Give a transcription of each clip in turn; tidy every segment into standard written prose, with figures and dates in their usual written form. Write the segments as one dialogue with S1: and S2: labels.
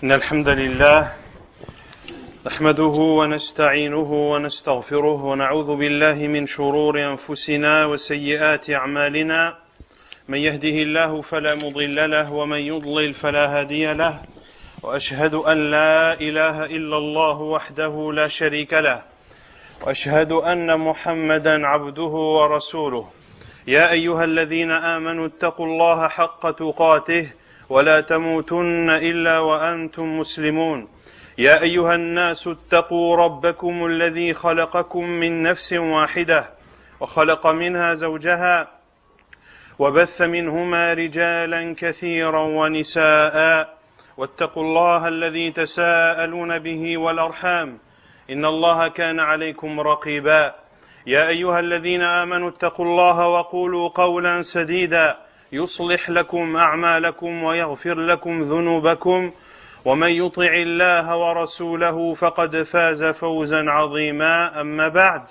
S1: إن الحمد لله نحمده ونستعينه ونستغفره ونعوذ بالله من شرور أنفسنا وسيئات أعمالنا من يهده الله فلا مضل له ومن يضلل فلا هادي له وأشهد أن لا إله إلا الله وحده لا شريك له وأشهد أن محمدا عبده ورسوله يا أيها الذين آمنوا اتقوا الله حق تقاته ولا تموتن إلا وأنتم مسلمون يا أيها الناس اتقوا ربكم الذي خلقكم من نفس واحدة وخلق منها زوجها وبث منهما رجالا كثيرا ونساء واتقوا الله الذي تساءلون به والأرحام إن الله كان عليكم رقيبا يا أيها الذين آمنوا اتقوا الله وقولوا قولا سديدا يصلح لكم أعمالكم ويغفر لكم ذنوبكم ومن يطع الله ورسوله فقد فاز فوزا عظيما أما بعد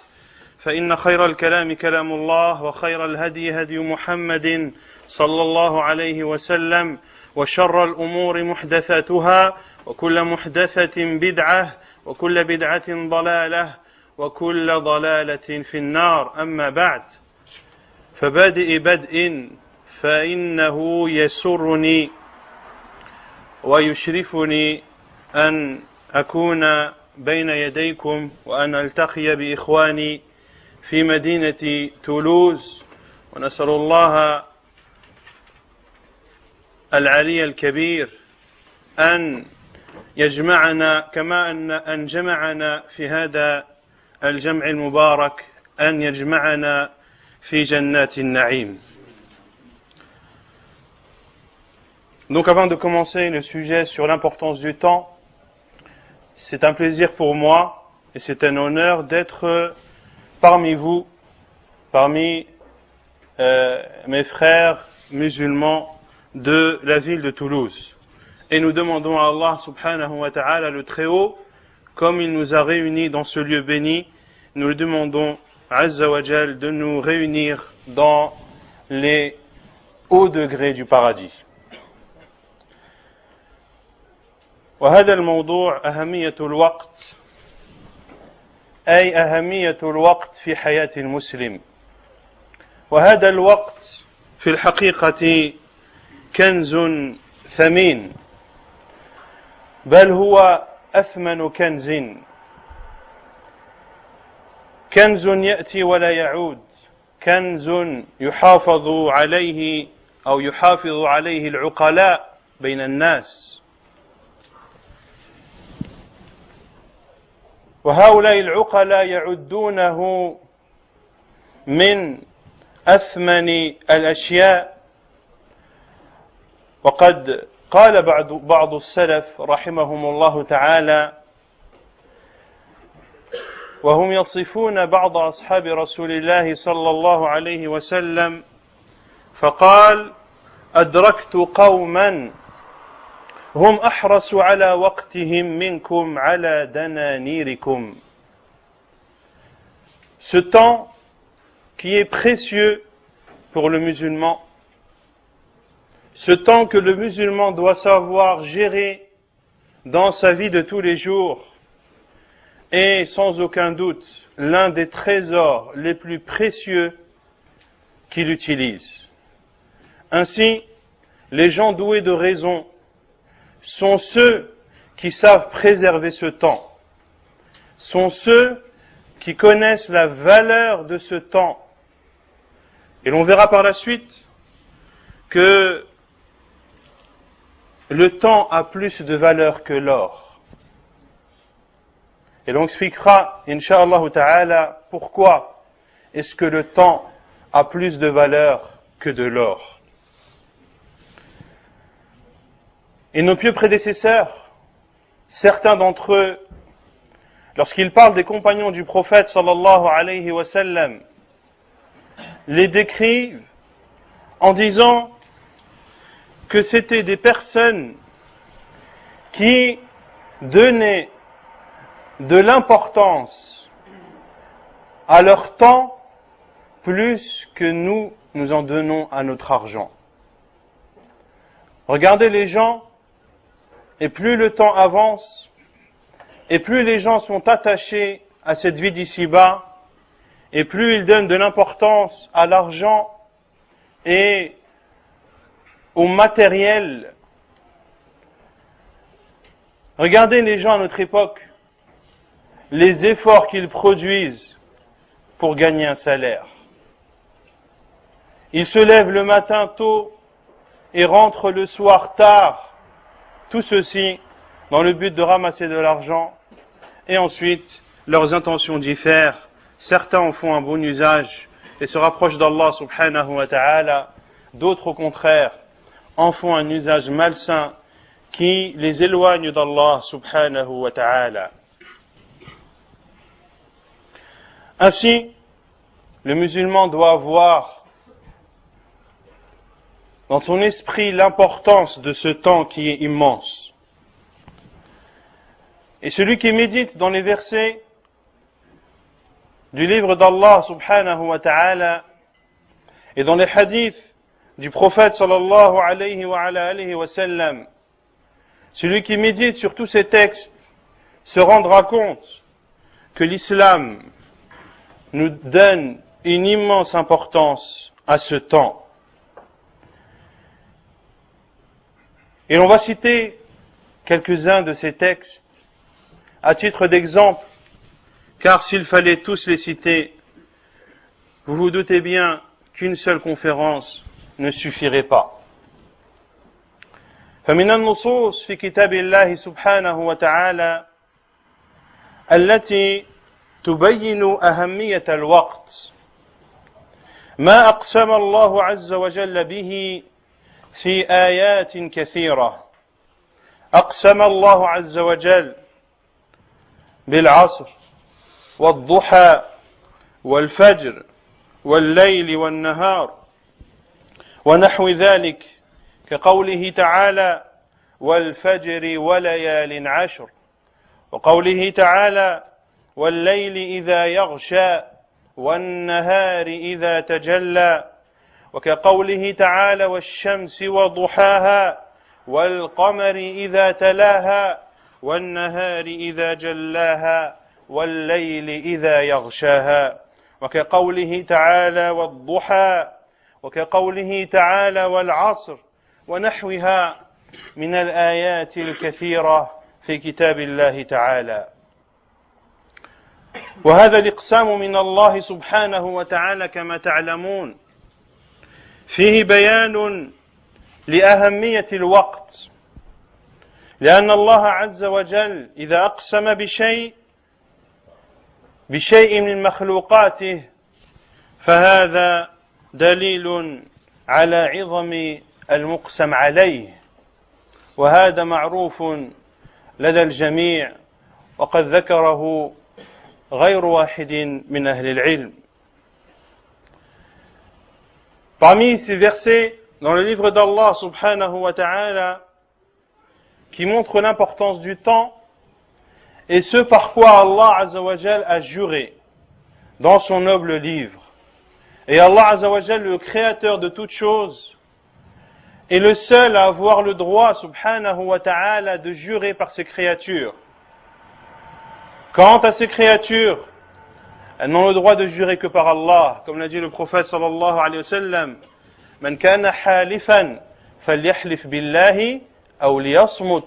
S1: فإن خير الكلام كلام الله وخير الهدي هدي محمد صلى الله عليه وسلم وشر الأمور محدثاتها وكل محدثة بدعة وكل بدعة ضلالة وكل ضلالة في النار أما بعد فبادئ بدء فإنه يسرني ويشرفني أن أكون بين يديكم وأن ألتقي بإخواني في مدينة تولوز ونسأل الله العلي الكبير أن يجمعنا كما أن جمعنا في هذا الجمع المبارك أن يجمعنا في جنات النعيم. Donc avant de commencer le sujet sur l'importance du temps, c'est un plaisir pour moi et c'est un honneur d'être parmi vous, parmi mes frères musulmans de la ville de Toulouse. Et nous demandons à Allah subhanahu wa ta'ala le Très-Haut, comme il nous a réunis dans ce lieu béni, nous le demandons Azza wa Jal de nous réunir dans les hauts degrés du paradis. وهذا الموضوع أهمية الوقت أي أهمية الوقت في حياة المسلم وهذا الوقت في الحقيقة كنز ثمين بل هو أثمن كنز كنز يأتي ولا يعود كنز يحافظ عليه أو يحافظ عليه العقلاء بين الناس وهؤلاء العقلاء يعدونه من أثمن الأشياء وقد قال بعض السلف رحمهم الله تعالى وهم يصفون بعض أصحاب رسول الله صلى الله عليه وسلم فقال أدركت قوما هم أحرص على وقتهم منكم على دنانيركم. Ce temps qui est précieux pour le musulman, ce temps que le musulman doit savoir gérer dans sa vie de tous les jours est sans aucun doute l'un des trésors les plus précieux qu'il utilise. Ainsi, les gens doués de raison sont ceux qui savent préserver ce temps, sont ceux qui connaissent la valeur de ce temps. Et l'on verra par la suite que le temps a plus de valeur que l'or. Et l'on expliquera, incha'Allah ta'ala, pourquoi est-ce que le temps a plus de valeur que de l'or. Et nos pieux prédécesseurs, certains d'entre eux, lorsqu'ils parlent des compagnons du prophète sallallahu alayhi wa sallam, les décrivent en disant que c'était des personnes qui donnaient de l'importance à leur temps plus que nous en donnons à notre argent. Regardez les gens et plus le temps avance, et plus les gens sont attachés à cette vie d'ici-bas, et plus ils donnent de l'importance à l'argent et au matériel. Regardez les gens à notre époque, les efforts qu'ils produisent pour gagner un salaire. Ils se lèvent le matin tôt et rentrent le soir tard. Tout ceci dans le but de ramasser de l'argent. Et ensuite, leurs intentions diffèrent. Certains en font un bon usage et se rapprochent d'Allah subhanahu wa ta'ala. D'autres, au contraire, en font un usage malsain qui les éloigne d'Allah subhanahu wa ta'ala. Ainsi, le musulman doit avoir dans son esprit l'importance de ce temps qui est immense. Et celui qui médite dans les versets du livre d'Allah subhanahu wa ta'ala et dans les hadiths du prophète sallallahu alayhi wa sallam, celui qui médite sur tous ces textes se rendra compte que l'islam nous donne une immense importance à ce temps. Et l'on va citer quelques-uns de ces textes à titre d'exemple, car s'il fallait tous les citer, vous vous doutez bien qu'une seule conférence ne suffirait pas. فمن النصوص في كتاب الله سبحانه وتعالى التي تبين أهمية الوقت ما أقسم الله عز وجل به في آيات كثيرة. أقسم الله عز وجل بالعصر والضحى والفجر والليل والنهار ونحو ذلك كقوله تعالى والفجر وليال عشر وقوله تعالى والليل إذا يغشى والنهار إذا تجلى وكقوله تعالى والشمس وضحاها والقمر إذا تلاها والنهار إذا جلاها والليل إذا يغشاها وكقوله تعالى والضحى وكقوله تعالى والعصر ونحوها من الآيات الكثيرة في كتاب الله تعالى. وهذا الإقسام من الله سبحانه وتعالى كما تعلمون فيه بيان لأهمية الوقت، لأن الله عز وجل إذا أقسم بشيء من مخلوقاته فهذا دليل على عظم المقسم عليه، وهذا معروف لدى الجميع وقد ذكره غير واحد من أهل العلم. Parmi ces versets dans le livre d'Allah subhanahu wa ta'ala qui montrent l'importance du temps et ce par quoi Allah azza wa jal a juré dans son noble livre. Et Allah azza wa jal, le créateur de toutes choses, est le seul à avoir le droit subhanahu wa ta'ala de jurer par ses créatures. Quant à ces créatures, elles n'ont le droit de jurer que par Allah, comme l'a dit le prophète sallallahu alayhi wa sallam, man kana halifan falyahlif billahi aw liyasmut,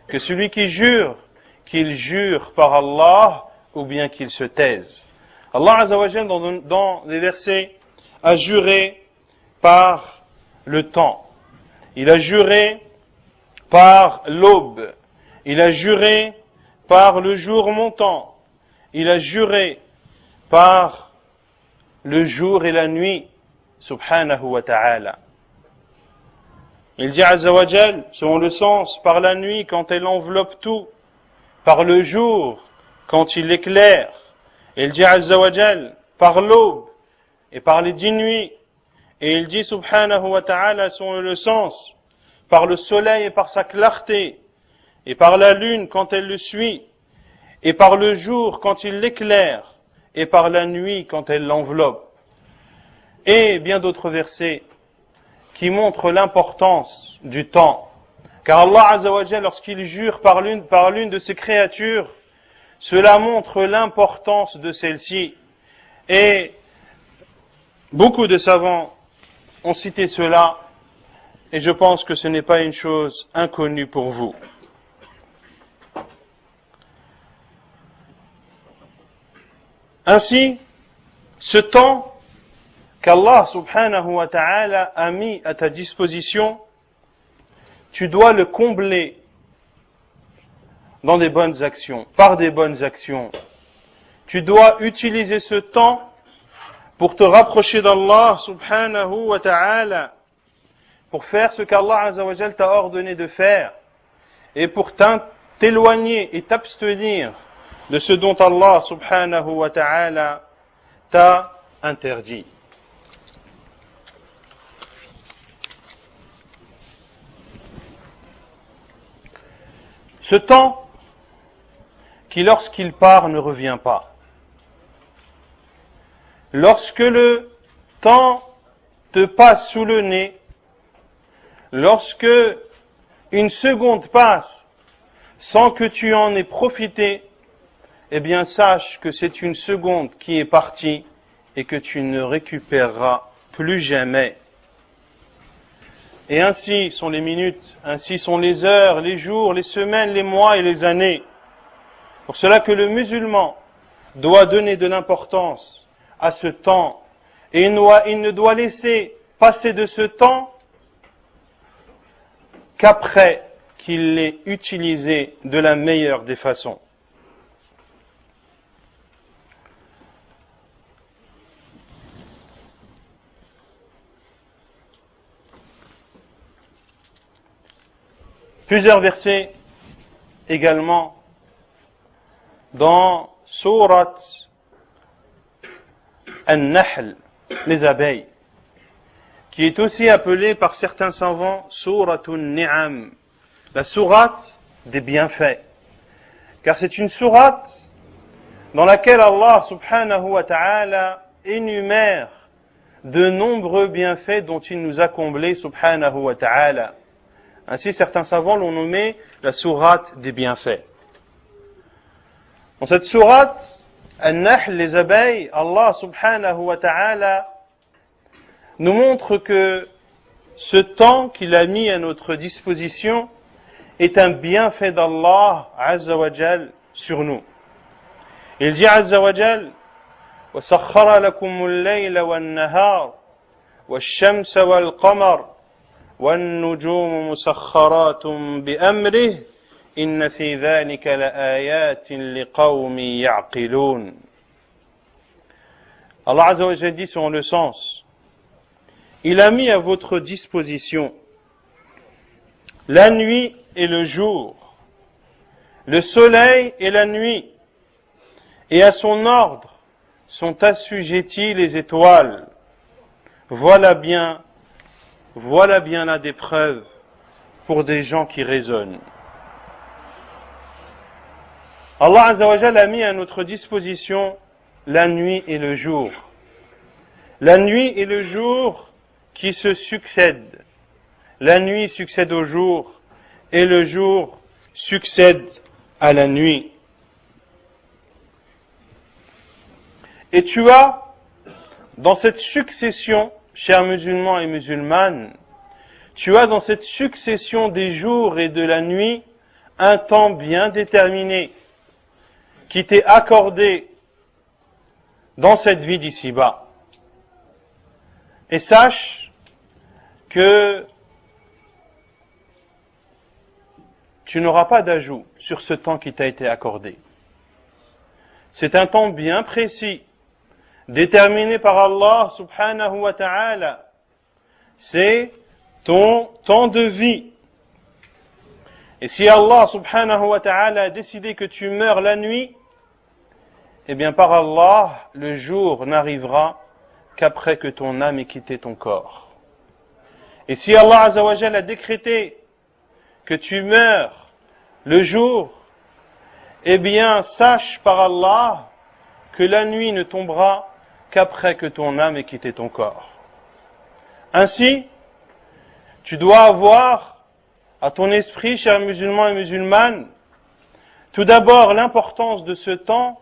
S1: que celui qui jure, qu'il jure par Allah ou bien qu'il se taise. Allah azza wa jalla dans les versets a juré par le temps. Il a juré par l'aube. Il a juré par le jour montant. Il a juré par le jour et la nuit, subhanahu wa ta'ala. Il dit azza wa jal, selon le sens, par la nuit quand elle enveloppe tout, par le jour quand il éclaire. Il dit azza wa jal, par l'aube et par les 10 nuits. Et il dit subhanahu wa ta'ala, selon le sens, par le soleil et par sa clarté, et par la lune quand elle le suit, et par le jour quand il l'éclaire, et par la nuit quand elle l'enveloppe. Et bien d'autres versets qui montrent l'importance du temps. Car Allah Azza wa Jalla, lorsqu'il jure par l'une de ses créatures, cela montre l'importance de celle-ci. Et beaucoup de savants ont cité cela, et je pense que ce n'est pas une chose inconnue pour vous. Ainsi, ce temps qu'Allah subhanahu wa ta'ala a mis à ta disposition, tu dois le combler dans des bonnes actions, par des bonnes actions. Tu dois utiliser ce temps pour te rapprocher d'Allah subhanahu wa ta'ala, pour faire ce qu'Allah azza wa jal t'a ordonné de faire, et pour t'éloigner et t'abstenir de ce dont Allah subhanahu wa ta'ala t'a interdit. Ce temps qui, lorsqu'il part, ne revient pas. Lorsque le temps te passe sous le nez, lorsque une seconde passe sans que tu en aies profité, eh bien sache que c'est une seconde qui est partie et que tu ne récupéreras plus jamais. Et ainsi sont les minutes, ainsi sont les heures, les jours, les semaines, les mois et les années. Pour cela que le musulman doit donner de l'importance à ce temps, et il ne doit laisser passer de ce temps qu'après qu'il l'ait utilisé de la meilleure des façons. Plusieurs versets également dans Surat An-Nahl, les abeilles, qui est aussi appelée par certains savants Suratun Ni'am, la sourate des bienfaits. Car c'est une sourate dans laquelle Allah subhanahu wa ta'ala énumère de nombreux bienfaits dont il nous a comblés subhanahu wa ta'ala. Ainsi, certains savants l'ont nommé la sourate des bienfaits. Dans cette sourate, An-Nahl, les abeilles, Allah subhanahu wa ta'ala nous montre que ce temps qu'il a mis à notre disposition est un bienfait d'Allah azza wa jal sur nous. Il dit azza wa jal: وَسَخَّرَ لَكُمُ اللَّيْلَ وَالنَّهَارَ وَالشَّمْسَ وَالْقَمَرَ وَالنُّجُومُ مُسَخَّرَاتٌ بِأَمْرِهِ إِنَّ فِي ذَلِكَ لَآيَاتٍ لِقَوْمٍ يَعْقِلُونَ. Allah Azza wa Jalla dit selon le sens: il a mis à votre disposition la nuit et le jour, le soleil et la nuit, et à son ordre sont assujettis les étoiles. Voilà bien là des preuves pour des gens qui raisonnent. Allah Azza wa Jalla a mis à notre disposition la nuit et le jour. La nuit et le jour qui se succèdent. La nuit succède au jour et le jour succède à la nuit. Et tu as, dans cette succession, chers musulmans et musulmanes, tu as dans cette succession des jours et de la nuit un temps bien déterminé qui t'est accordé dans cette vie d'ici-bas. Et sache que tu n'auras pas d'ajout sur ce temps qui t'a été accordé. C'est un temps bien précis, déterminé par Allah subhanahu wa ta'ala. C'est ton temps de vie. Et si Allah subhanahu wa ta'ala a décidé que tu meurs la nuit, eh bien par Allah, le jour n'arrivera qu'après que ton âme ait quitté ton corps. Et si Allah azza wa jalla a décrété que tu meurs le jour, eh bien sache par Allah que la nuit ne tombera qu'après que ton âme ait quitté ton corps. Ainsi, tu dois avoir à ton esprit, chers musulmans et musulmanes, tout d'abord l'importance de ce temps,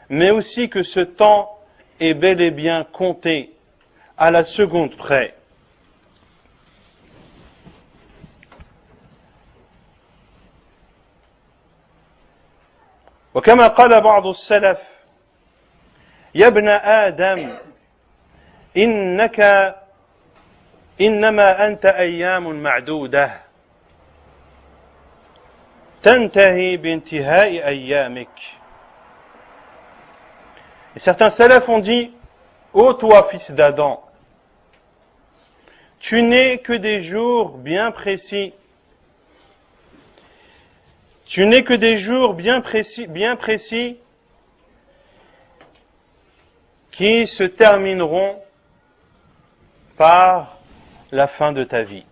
S1: mais aussi que ce temps est bel et bien compté à la seconde près. وكما قال بعض السلف يا ابن آدم إنما أنت أيام معدودة تنتهي بانتهاء أيامك. Et certains salafs ont dit: ô toi, fils d'Adam, tu n'es que des jours bien précis. Tu n'es que des jours bien précis qui se termineront par la fin de ta vie.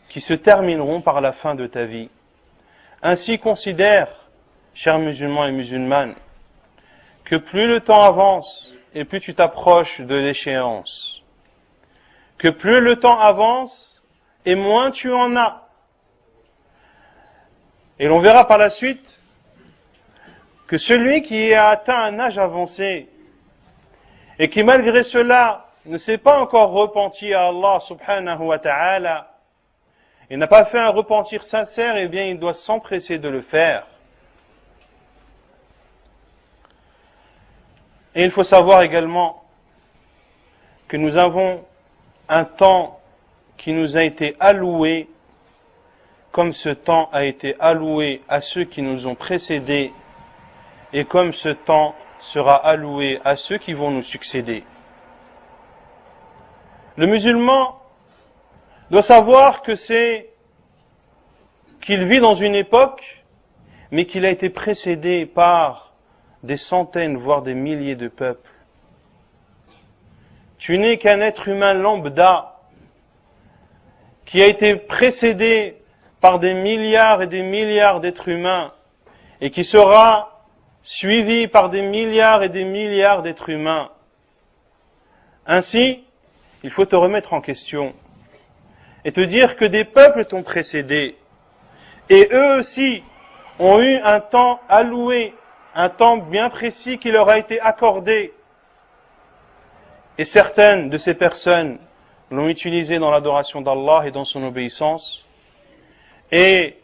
S1: Qui se termineront par la fin de ta vie. Ainsi considère, chers musulmans et musulmanes, que plus le temps avance et plus tu t'approches de l'échéance. Que plus le temps avance et moins tu en as. Et l'on verra par la suite que celui qui a atteint un âge avancé et qui malgré cela ne s'est pas encore repenti à Allah subhanahu wa ta'ala et n'a pas fait un repentir sincère, eh bien il doit s'empresser de le faire. Et il faut savoir également que nous avons un temps qui nous a été alloué comme ce temps a été alloué à ceux qui nous ont précédés et comme ce temps sera alloué à ceux qui vont nous succéder. Le musulman doit savoir que qu'il vit dans une époque, mais qu'il a été précédé par des centaines, voire des milliers de peuples. Tu n'es qu'un être humain lambda qui a été précédé par des milliards et des milliards d'êtres humains et qui sera suivi par des milliards et des milliards d'êtres humains. Ainsi, il faut te remettre en question et te dire que des peuples t'ont précédé et eux aussi ont eu un temps alloué, un temps bien précis qui leur a été accordé. Et certaines de ces personnes l'ont utilisé dans l'adoration d'Allah et dans son obéissance. Et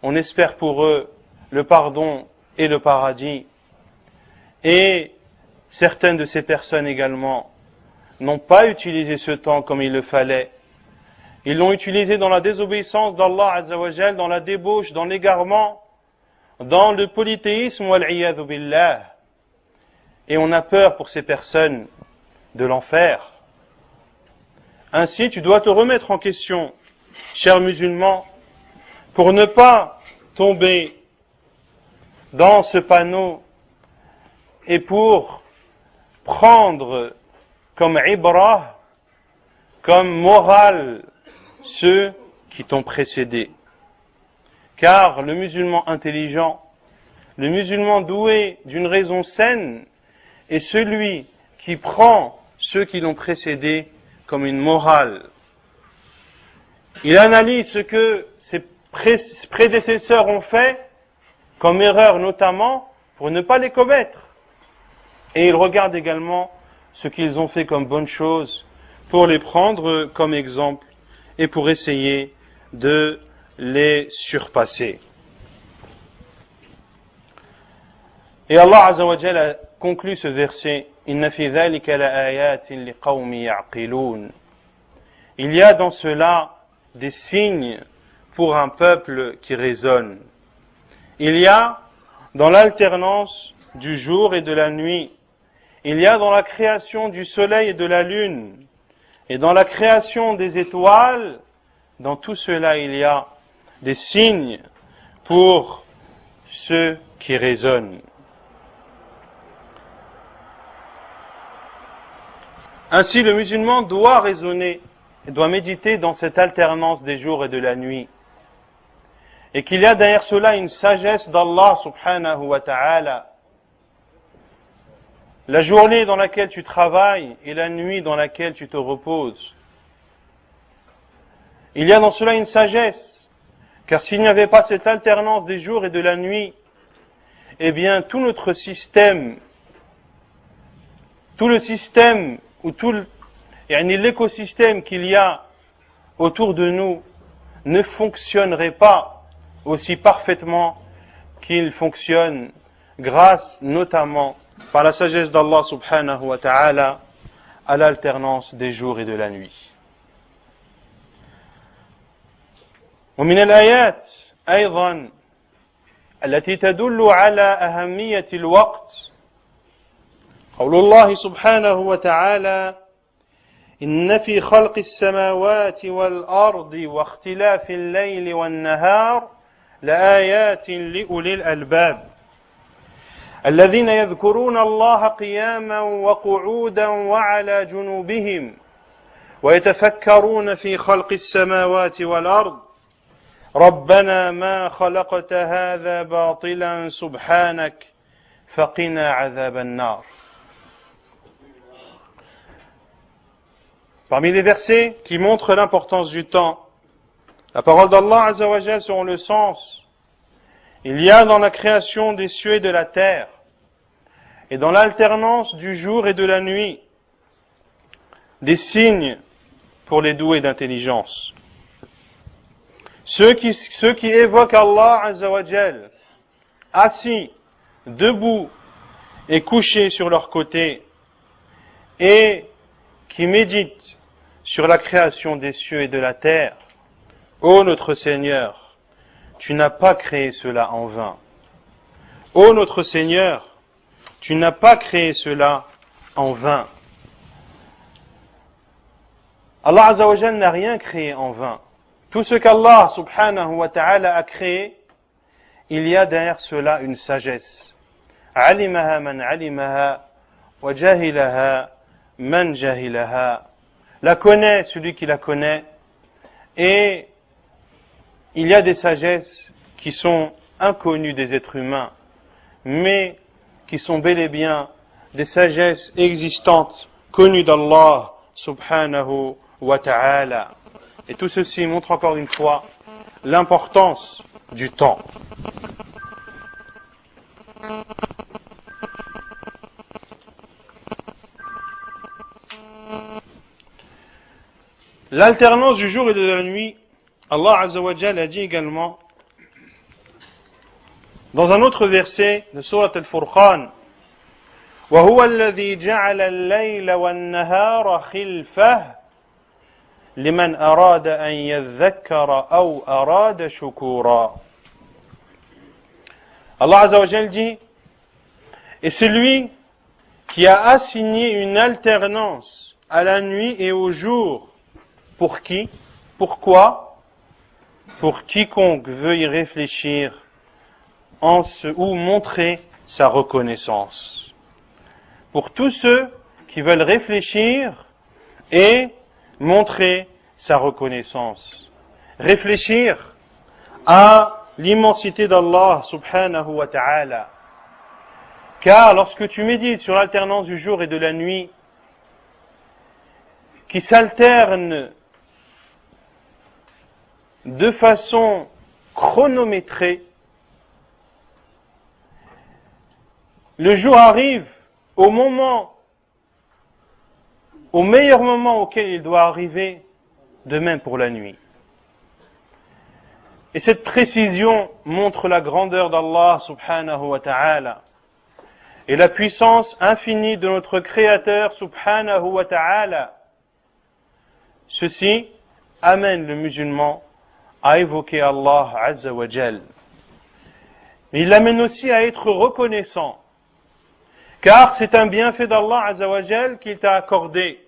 S1: on espère pour eux le pardon et le paradis. Et certaines de ces personnes également n'ont pas utilisé ce temps comme il le fallait. Ils l'ont utilisé dans la désobéissance d'Allah Azza wa Jal, dans la débauche, dans l'égarement, dans le polythéisme, wal-iyadhu billah. Et on a peur pour ces personnes de l'enfer. Ainsi, tu dois te remettre en question, chers musulmans, pour ne pas tomber dans ce panneau et pour prendre comme ibrah, comme morale, ceux qui t'ont précédé. Car le musulman intelligent, le musulman doué d'une raison saine, est celui qui prend ceux qui l'ont précédé comme une morale. Il analyse ce que ses prédécesseurs ont fait, comme erreur notamment, pour ne pas les commettre. Et il regarde également ce qu'ils ont fait comme bonne chose, pour les prendre comme exemple et pour essayer de les surpasser. Et Allah Azza wa Jalla a conclu ce verset: Inna fi dhalika la ayatin liqawmi ya'qilun. Il y a dans cela des signes pour un peuple qui raisonne. Il y a dans l'alternance du jour et de la nuit, il y a dans la création du soleil et de la lune, et dans la création des étoiles, dans tout cela il y a des signes pour ceux qui raisonnent. Ainsi, le musulman doit raisonner et doit méditer dans cette alternance des jours et de la nuit. Et qu'il y a derrière cela une sagesse d'Allah subhanahu wa ta'ala. La journée dans laquelle tu travailles et la nuit dans laquelle tu te reposes. Il y a dans cela une sagesse. Car s'il n'y avait pas cette alternance des jours et de la nuit, eh bien tout notre système, tout le système ou l'écosystème qu'il y a autour de nous ne fonctionnerait pas aussi parfaitement qu'il fonctionne grâce notamment par la sagesse d'Allah subhanahu wa ta'ala à l'alternance des jours et de la nuit. ومن الآيات أيضا التي تدل على أهمية الوقت قول الله سبحانه وتعالى إن في خلق السماوات والأرض واختلاف الليل والنهار لآيات لأولي الألباب الذين يذكرون الله قياما وقعودا وعلى جنوبهم ويتفكرون في خلق السماوات والأرض ربنا ما خلقت هذا باطلا سبحانك فقنا عذاب النار. Parmi les versets qui montrent l'importance du temps, la parole d'Allah Azza wa Jal selon le sens, il y a dans la création des cieux et de la terre, et dans l'alternance du jour et de la nuit, des signes pour les doués d'intelligence. Ceux qui évoquent Allah Azza wa Jal, assis, debout et couchés sur leur côté, et qui méditent sur la création des cieux et de la terre. Ô notre Seigneur, tu n'as pas créé cela en vain. Ô notre Seigneur, tu n'as pas créé cela en vain. Allah Azza wa Jal n'a rien créé en vain. Tout ce qu'Allah subhanahu wa ta'ala a créé, il y a derrière cela une sagesse. Alimaha man alimaha wa jahilaha man jahilaha. La connaît celui qui la connaît, et il y a des sagesses qui sont inconnues des êtres humains, mais qui sont bel et bien des sagesses existantes, connues d'Allah subhanahu wa ta'ala. Et tout ceci montre encore une fois l'importance du temps. L'alternance du jour et de la nuit, Allah Azza wa Jal a dit également dans un autre verset de Surat Al-Furqan, وَهُوَ الَّذِي جَعَلَ اللَّيْلَ وَالنَّهَارَ خِلْفَةً لِمَنْ أَرَادَ أَنْ يَذَّكَّرَ أَوْ أَرَادَ شُكُورًا. Allah Azza wa Jal dit, et c'est lui qui a assigné une alternance à la nuit et au jour. Pour qui? Pourquoi? Pour quiconque veut y réfléchir ou montrer sa reconnaissance. Pour tous ceux qui veulent réfléchir et montrer sa reconnaissance. Réfléchir à l'immensité d'Allah subhanahu wa ta'ala. Car lorsque tu médites sur l'alternance du jour et de la nuit, qui s'alternent de façon chronométrée, le jour arrive au meilleur moment auquel il doit arriver, de même pour la nuit. Et cette précision montre la grandeur d'Allah subhanahu wa ta'ala et la puissance infinie de notre Créateur subhanahu wa ta'ala. Ceci amène le musulman à évoquer Allah Azza wa Jal. Mais il l'amène aussi à être reconnaissant, car c'est un bienfait d'Allah Azza wa Jal qu'il t'a accordé.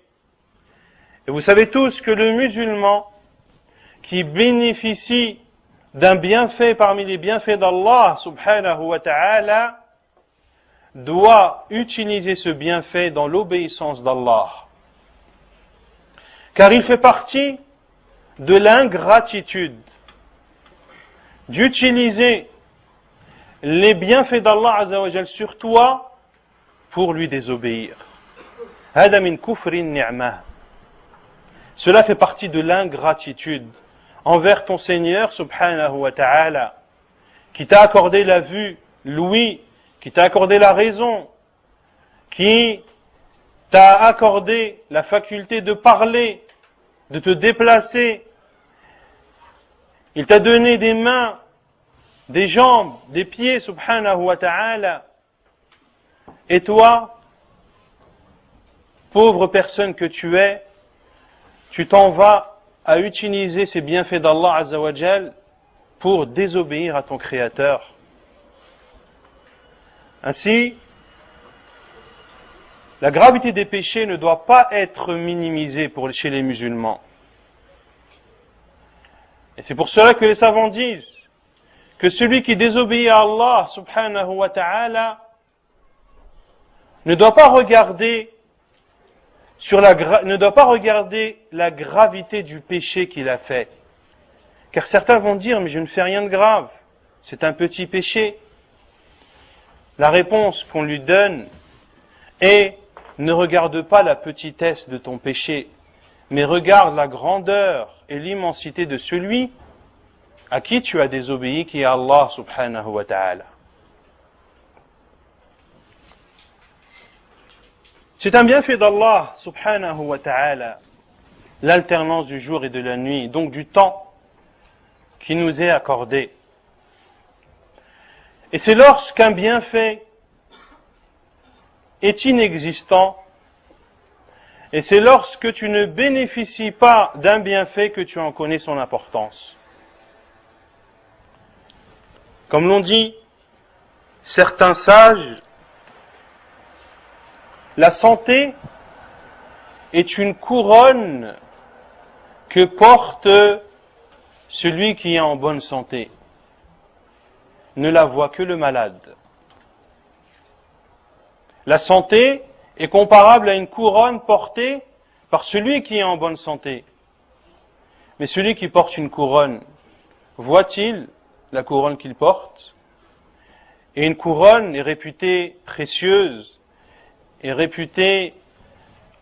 S1: Et vous savez tous que le musulman qui bénéficie d'un bienfait parmi les bienfaits d'Allah subhanahu wa ta'ala doit utiliser ce bienfait dans l'obéissance d'Allah. Car il fait partie de l'ingratitude d'utiliser les bienfaits d'Allah Azza wa Jal sur toi pour lui désobéir. Hada min kufrin ni'mah. Cela fait partie de l'ingratitude envers ton Seigneur subhanahu wa ta'ala, qui t'a accordé la vue, l'ouïe, qui t'a accordé la raison, qui t'a accordé la faculté de parler, de te déplacer. Il t'a donné des mains, des jambes, des pieds, subhanahu wa ta'ala. Et toi, pauvre personne que tu es, tu t'en vas à utiliser ces bienfaits d'Allah Azza wa Jal pour désobéir à ton Créateur. Ainsi, la gravité des péchés ne doit pas être minimisée chez les musulmans. Et c'est pour cela que les savants disent que celui qui désobéit à Allah subhanahu wa ta'ala ne doit pas regarder la gravité du péché qu'il a fait. Car certains vont dire, mais je ne fais rien de grave, c'est un petit péché. La réponse qu'on lui donne est, ne regarde pas la petitesse de ton péché, mais regarde la grandeur et l'immensité de celui à qui tu as désobéi, qui est Allah subhanahu wa ta'ala. C'est un bienfait d'Allah subhanahu wa ta'ala, l'alternance du jour et de la nuit, donc du temps qui nous est accordé. Et c'est lorsqu'un bienfait est inexistant, et c'est lorsque tu ne bénéficies pas d'un bienfait que tu en connais son importance. Comme l'ont dit certains sages, la santé est une couronne que porte celui qui est en bonne santé. Ne la voit que le malade. La santé est comparable à une couronne portée par celui qui est en bonne santé. Mais celui qui porte une couronne, voit-il la couronne qu'il porte? Et une couronne est réputée précieuse, est réputée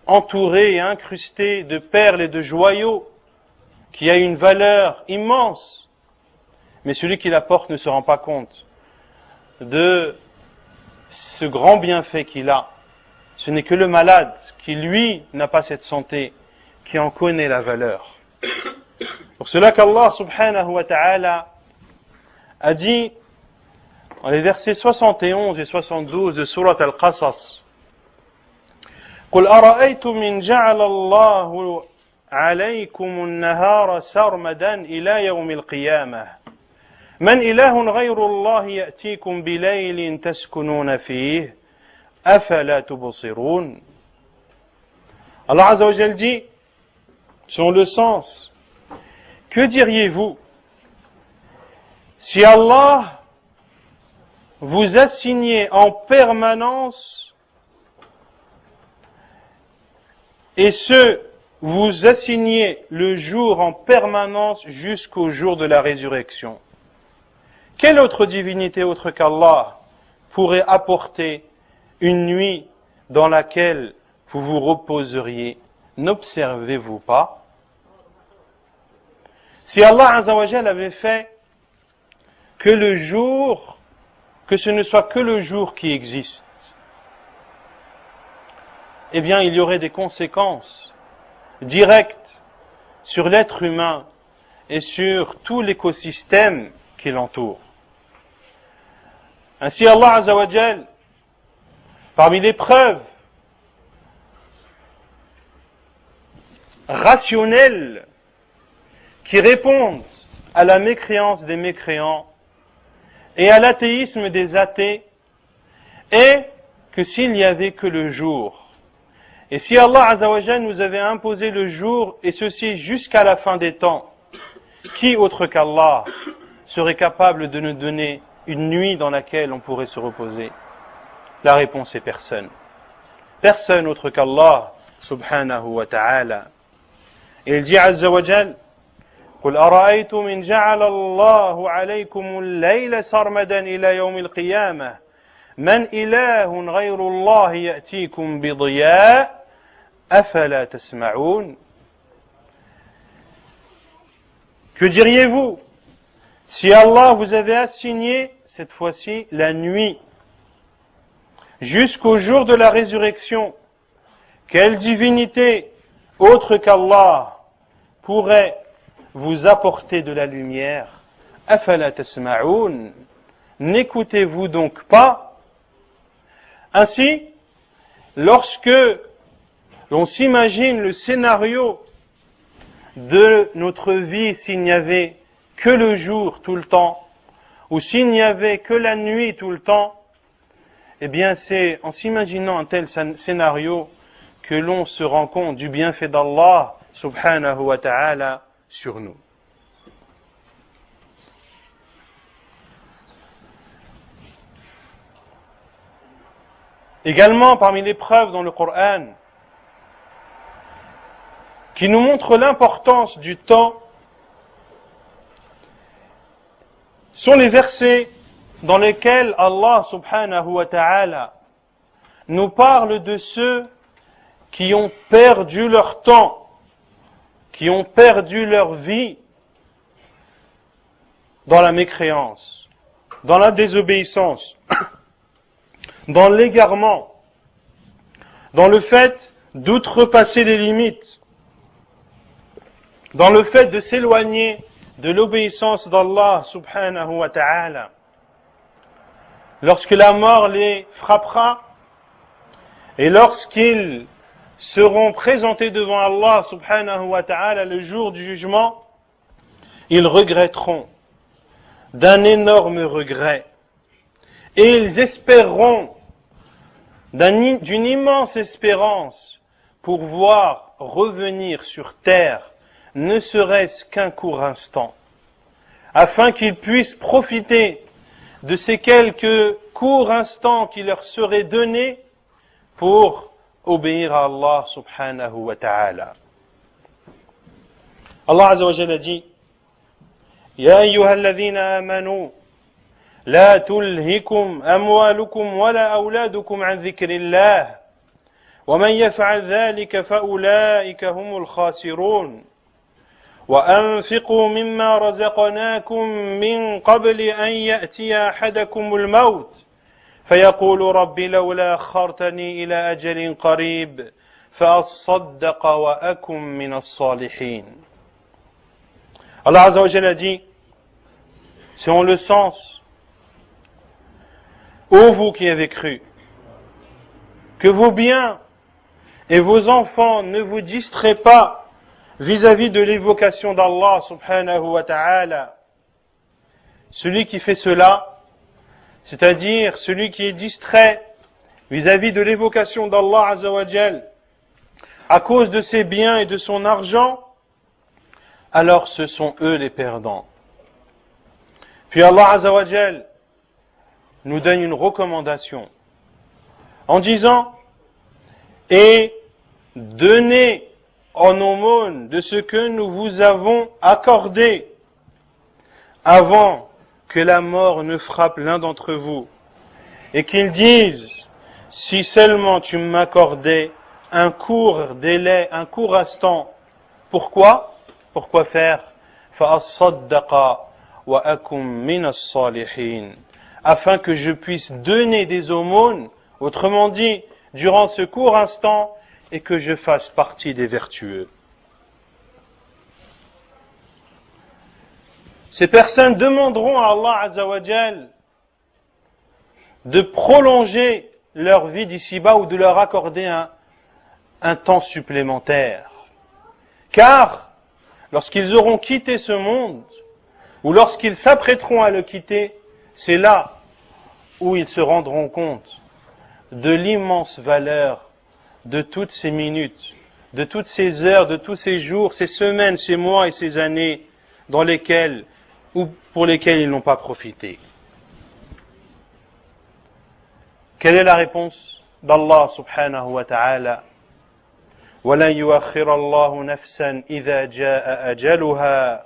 S1: entourée et incrustée de perles et de joyaux, qui a une valeur immense. Mais celui qui la porte ne se rend pas compte de ce grand bienfait qu'il a. Ce n'est que le malade qui, lui, n'a pas cette santé, qui en connaît la valeur. Pour cela qu'Allah subhanahu wa ta'ala a dit, dans les versets 71 et 72 de Surat Al-Qasas, قُلْ أَرَأَيْتُمْ إِنْ جَعَلَ اللَّهُ عَلَيْكُمُ النَّهَارَ سَرْمَدًا إِلَى يَوْمِ الْقِيَامَةِ مَنْ إِلَهٌ غَيْرُ اللَّهِ يَأْتِيكُمْ بِلَيْلٍ تَسْكُنُونَ فِيهِ أَفَلَا تُبْصِرُونَ. Allah Azza wa Jal dit, selon le sens, que diriez-vous si Allah vous assignait en permanence vous assignez le jour en permanence jusqu'au jour de la résurrection? Quelle autre divinité autre qu'Allah pourrait apporter une nuit dans laquelle vous vous reposeriez? N'observez-vous pas? Si Allah Azza wa Jal avait fait que ce ne soit que le jour qui existe, eh bien il y aurait des conséquences directes sur l'être humain et sur tout l'écosystème qui l'entoure. Ainsi Allah Azza wa Jal, parmi les preuves rationnelles qui répondent à la mécréance des mécréants et à l'athéisme des athées, est que s'il n'y avait que le jour, et si Allah Azza wa Jal nous avait imposé le jour, et ceci jusqu'à la fin des temps, qui autre qu'Allah serait capable de nous donner une nuit dans laquelle on pourrait se reposer? La réponse est personne. Personne autre qu'Allah subhanahu wa ta'ala. Et il dit Azza wa Jal, قُلْ أَرَأَيْتُمْ إِنْ جَعَلَ اللَّهُ عَلَيْكُمُ اللَّيْلَ سَرْمَدًا إِلَى يَوْمِ الْقِيَامَةِ مَنْ إِلَهٌ غَيْرُ اللَّهِ يَأْتِيكُمْ بِضِيَاءٍ أَفَلَا تَسْمَعُونَ. Que diriez-vous si Allah vous avait assigné, cette fois-ci, la nuit, jusqu'au jour de la résurrection? Quelle divinité autre qu'Allah pourrait vous apporter de la lumière? Afala tasma'oun. N'écoutez-vous donc pas? Ainsi, lorsque l'on s'imagine le scénario de notre vie s'il n'y avait que le jour tout le temps, ou s'il n'y avait que la nuit tout le temps, eh bien c'est en s'imaginant un tel scénario que l'on se rend compte du bienfait d'Allah subhanahu wa ta'ala sur nous. Également, parmi les preuves dans le Coran qui nous montrent l'importance du temps, sont les versets dans lesquels Allah subhanahu wa ta'ala nous parle de ceux qui ont perdu leur temps, qui ont perdu leur vie dans la mécréance, dans la désobéissance, dans l'égarement, dans le fait d'outrepasser les limites, dans le fait de s'éloigner de l'obéissance d'Allah subhanahu wa ta'ala. Lorsque la mort les frappera et lorsqu'ils seront présentés devant Allah subhanahu wa ta'ala le jour du jugement, ils regretteront d'un énorme regret et ils espéreront d'une immense espérance pour voir revenir sur terre ne serait-ce qu'un court instant, afin qu'ils puissent profiter de ces quelques courts instants qui leur seraient donnés pour obéir à Allah subhanahu wa ta'ala. Allah azza wa jalla dit: Ya ayyuhalladhina amanu la tulhikum amwalukum wala awladukum an dhikrillah wa man yaf'al dhalika fa ulaika humul khasirun. وأنفقوا مما رزقناكم من قبل أن يأتي أحدكم الموت فيقول رب لولا أخرتني إلى أجل قريب فأصدق وأكن من الصالحين. Allah Azza wa Jalla dit, selon le sens, ô vous qui avez cru, que vos biens et vos enfants ne vous distraient pas vis-à-vis de l'évocation d'Allah subhanahu wa ta'ala. Celui qui fait cela, c'est-à-dire celui qui est distrait vis-à-vis de l'évocation d'Allah azza wa jal à cause de ses biens et de son argent, alors ce sont eux les perdants. Puis Allah azza wa jal nous donne une recommandation en disant: et donnez en aumône de ce que nous vous avons accordé avant que la mort ne frappe l'un d'entre vous et qu'ils disent: si seulement tu m'accordais un court délai, un court instant. Pourquoi faire? فَأَصَّدَّقَ وَأَكُمْ مِنَ الصَّالِحِينَ, afin que je puisse donner des aumônes, autrement dit, durant ce court instant, et que je fasse partie des vertueux. Ces personnes demanderont à Allah Azza wa Jal de prolonger leur vie d'ici-bas ou de leur accorder un temps supplémentaire. Car lorsqu'ils auront quitté ce monde, ou lorsqu'ils s'apprêteront à le quitter, c'est là où ils se rendront compte de l'immense valeur de toutes ces minutes, de toutes ces heures, de tous ces jours, ces semaines, ces mois et ces années dans lesquelles ou pour lesquels ils n'ont pas profité. Quelle est la réponse d'Allah subhanahu wa ta'ala? وَلَنْ يُؤَخِّرَ اللَّهُ نَفْسًا إِذَا جَاءَ أَجَلُهَا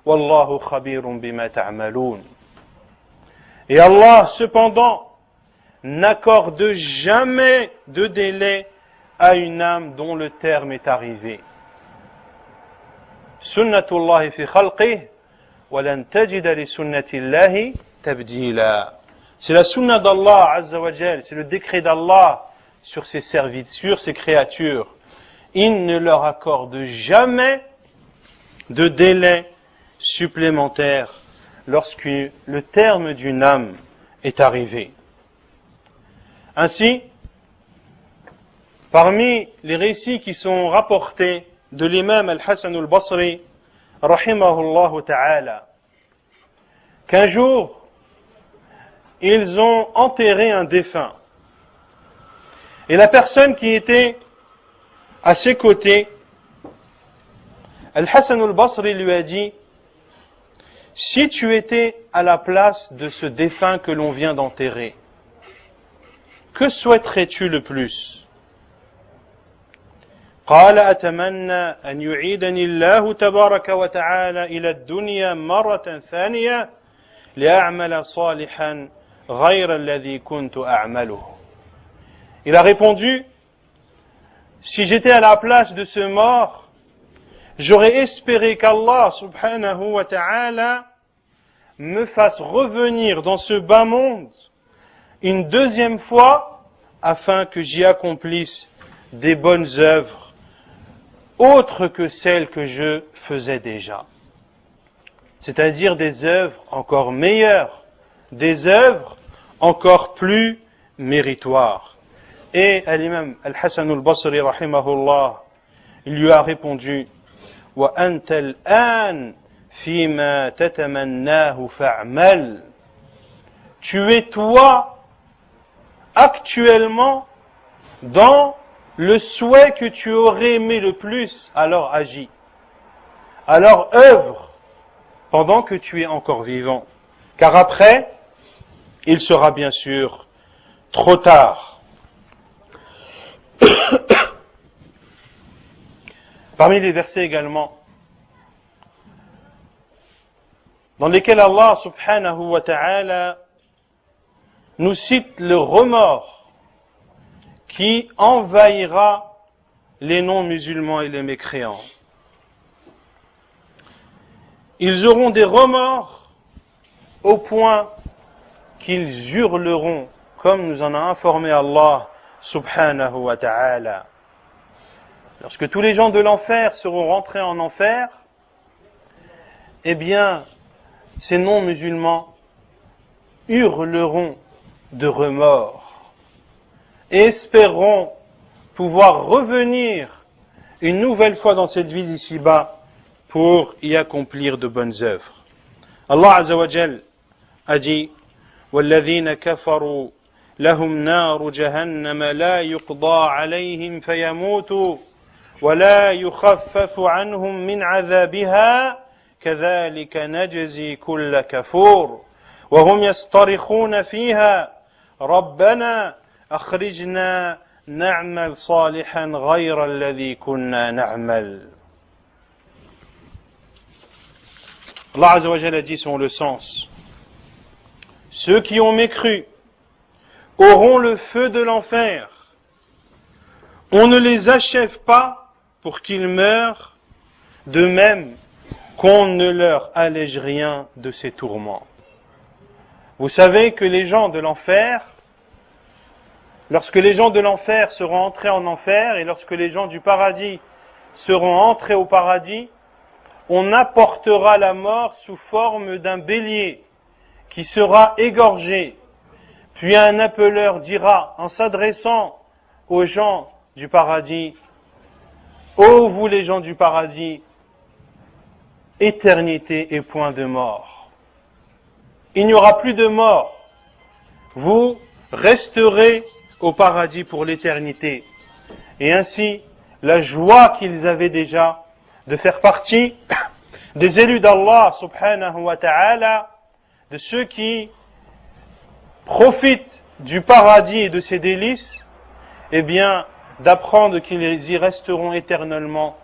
S1: وَاللَّهُ خَبِيرٌ بِمَا تَعْمَلُونَ. Et Allah, cependant, n'accorde jamais de délai à une âme dont le terme est arrivé. Sunnatullahi fi khalqih, wa lan tajida li sunnatillahi tabdila. C'est la sunna d'Allah Azza wa Jal, c'est le décret d'Allah sur ses serviteurs, sur ses créatures. Il ne leur accorde jamais de délai supplémentaire lorsque le terme d'une âme est arrivé. Ainsi, parmi les récits qui sont rapportés de l'imam Al-Hasan al-Basri, rahimahullah ta'ala, qu'un jour, ils ont enterré un défunt. Et la personne qui était à ses côtés, Al-Hasan al-Basri lui a dit, si tu étais à la place de ce défunt que l'on vient d'enterrer, que souhaiterais-tu le plus? قال أتمنى أن يعيدني الله تبارك وتعالى إلى الدنيا مرة ثانية لأعمل صالحا غير الذي كنت أعمله. Il a répondu, si j'étais à la place de ce mort, j'aurais espéré qu'Allah subhanahu wa ta'ala me fasse revenir dans ce bas monde une deuxième fois afin que j'y accomplisse des bonnes œuvres autres que celles que je faisais déjà. C'est-à-dire des œuvres encore meilleures, des œuvres encore plus méritoires. Et l'imam Al-Hasan al-Basri rahimahullah, il lui a répondu, wa anta al-an fima tatamannahu fa'mal. Tu es toi actuellement dans le souhait que tu aurais aimé le plus, alors agis. Alors œuvre pendant que tu es encore vivant. Car après, il sera bien sûr trop tard. Parmi les versets également, dans lesquels Allah subhanahu wa ta'ala nous cite le remords qui envahira les non-musulmans et les mécréants. Ils auront des remords au point qu'ils hurleront, comme nous en a informé Allah subhanahu wa ta'ala. Lorsque tous les gens de l'enfer seront rentrés en enfer, eh bien, ces non-musulmans hurleront de remords et espéreront pouvoir revenir une nouvelle fois dans cette vie d'ici-bas pour y accomplir de bonnes œuvres. Allah Azza wa Jal a dit وَالَّذِينَ كَفَرُوا لَهُمْ نَارُ جَهَنَّمَ لَا يُقْضَى عَلَيْهِمْ فَيَمُوتُوا وَلَا يُخَفَّفُ عَنْهُمْ مِنْ عَذَابِهَا كَذَلِكَ نَجْزِي كُلَّ كَفُورٍ وَهُمْ يَصْطَرِخُونَ فِيهَا رَبَّنَا أَخْرِجْنَا نَعْمَلْ صَالِحًا غَيْرَ الَّذِي كُنَّا نَعْمَلْ. Allah Azza wa Jalla a dit selon le sens, ceux qui ont mécru auront le feu de l'enfer. On ne les achève pas pour qu'ils meurent, de même qu'on ne leur allège rien de ces tourments. Vous savez que les gens de l'enfer, lorsque les gens de l'enfer seront entrés en enfer et lorsque les gens du paradis seront entrés au paradis, on apportera la mort sous forme d'un bélier qui sera égorgé. Puis un appeleur dira, en s'adressant aux gens du paradis, ô vous les gens du paradis, éternité et point de mort. Il n'y aura plus de mort. Vous resterez au paradis pour l'éternité. Et ainsi, la joie qu'ils avaient déjà de faire partie des élus d'Allah subhanahu wa ta'ala, de ceux qui profitent du paradis et de ses délices, eh bien, d'apprendre qu'ils y resteront éternellement,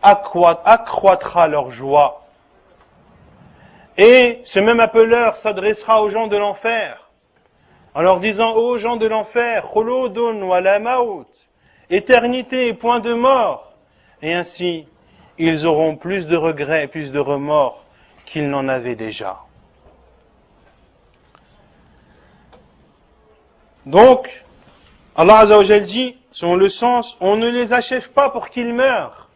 S1: accroîtra leur joie. Et ce même appeleur s'adressera aux gens de l'enfer, en leur disant, ô gens de l'enfer, khuludun wa la maut, éternité et point de mort. Et ainsi, ils auront plus de regrets et plus de remords qu'ils n'en avaient déjà. Donc, Allah Azza wa Jal dit, selon le sens, on ne les achève pas pour qu'ils meurent.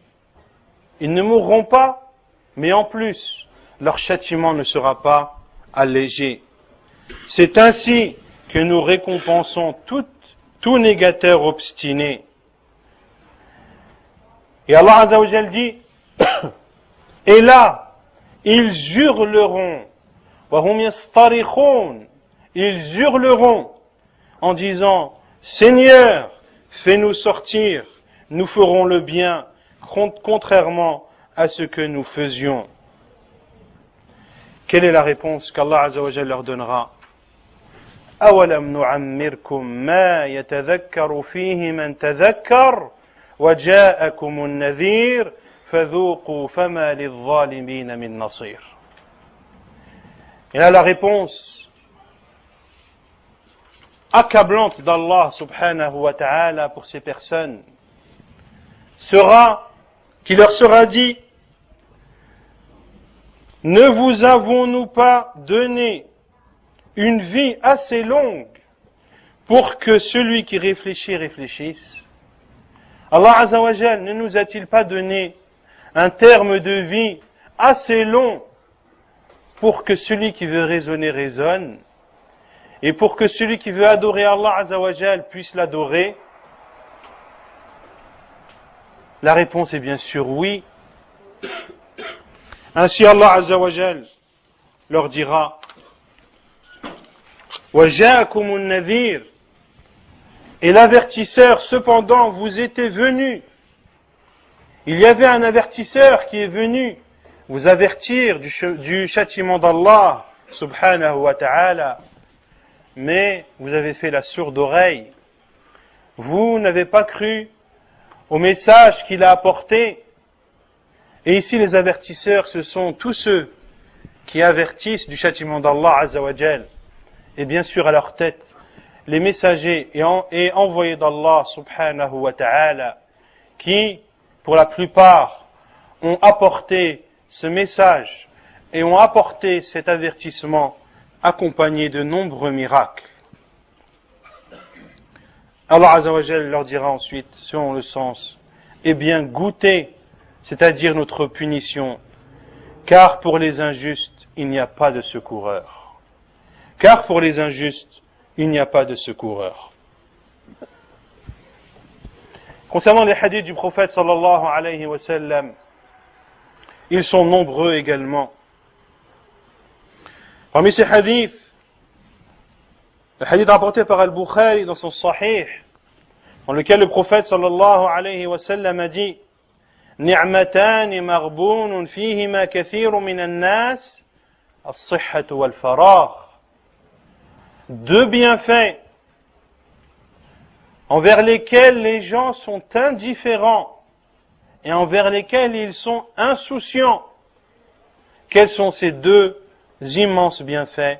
S1: Ils ne mourront pas, mais en plus, leur châtiment ne sera pas allégé. C'est ainsi que nous récompensons tout négateur obstiné. Et Allah Azza wa Jal dit, et là, ils hurleront, ils hurleront en disant, Seigneur, fais-nous sortir, nous ferons le bien, contrairement à ce que nous faisions. Quelle est la réponse qu'Allah Azza wa Jal leur donnera? أَوَلَمْ نُعَمِّرْكُمْ مَا يَتَذَكَّرُ فِيهِ مَنْ تَذَكَّرَ وَجَاءَكُمُ النَّذِيرُ فَذُوقُوا فَمَا لِلظَّالِمِينَ مِنْ نَصِيرٍ. Et là la réponse accablante d'Allah subhanahu wa ta'ala pour ces personnes sera, qui leur sera dit, ne vous avons-nous pas donné une vie assez longue pour que celui qui réfléchit réfléchisse? Allah Azza wa Jal ne nous a-t-il pas donné un terme de vie assez long pour que celui qui veut raisonner raisonne et pour que celui qui veut adorer Allah Azza wa Jal puisse l'adorer? La réponse est bien sûr oui. Ainsi Allah Azza wa Jal leur dira وَجَاءَكُمُ النَّذِيرُ, et l'avertisseur cependant vous était venu. Il y avait un avertisseur qui est venu vous avertir du châtiment d'Allah subhanahu wa ta'ala, mais vous avez fait la sourde oreille. Vous n'avez pas cru au message qu'il a apporté. Et ici les avertisseurs, ce sont tous ceux qui avertissent du châtiment d'Allah Azza wa Jal. Et bien sûr à leur tête, les messagers et envoyés d'Allah subhanahu wa ta'ala, qui, pour la plupart, ont apporté ce message et ont apporté cet avertissement accompagné de nombreux miracles. Allah Azza wa Jal leur dira ensuite, selon le sens, eh bien goûtez, c'est-à-dire notre punition, car pour les injustes, il n'y a pas de secoureur. Car pour les injustes, il n'y a pas de secoureur. Concernant les hadiths du prophète sallallahu alayhi wa sallam, ils sont nombreux également. Parmi ces hadiths, le hadith rapporté par Al-Bukhari dans son Sahih, dans lequel le prophète sallallahu alayhi wa sallam a dit نعمتان مغبون فيهما كثير من الناس الصحة والفراغ. Deux bienfaits envers lesquels les gens sont indifférents et envers lesquels ils sont insouciants. Quels sont ces deux immenses bienfaits?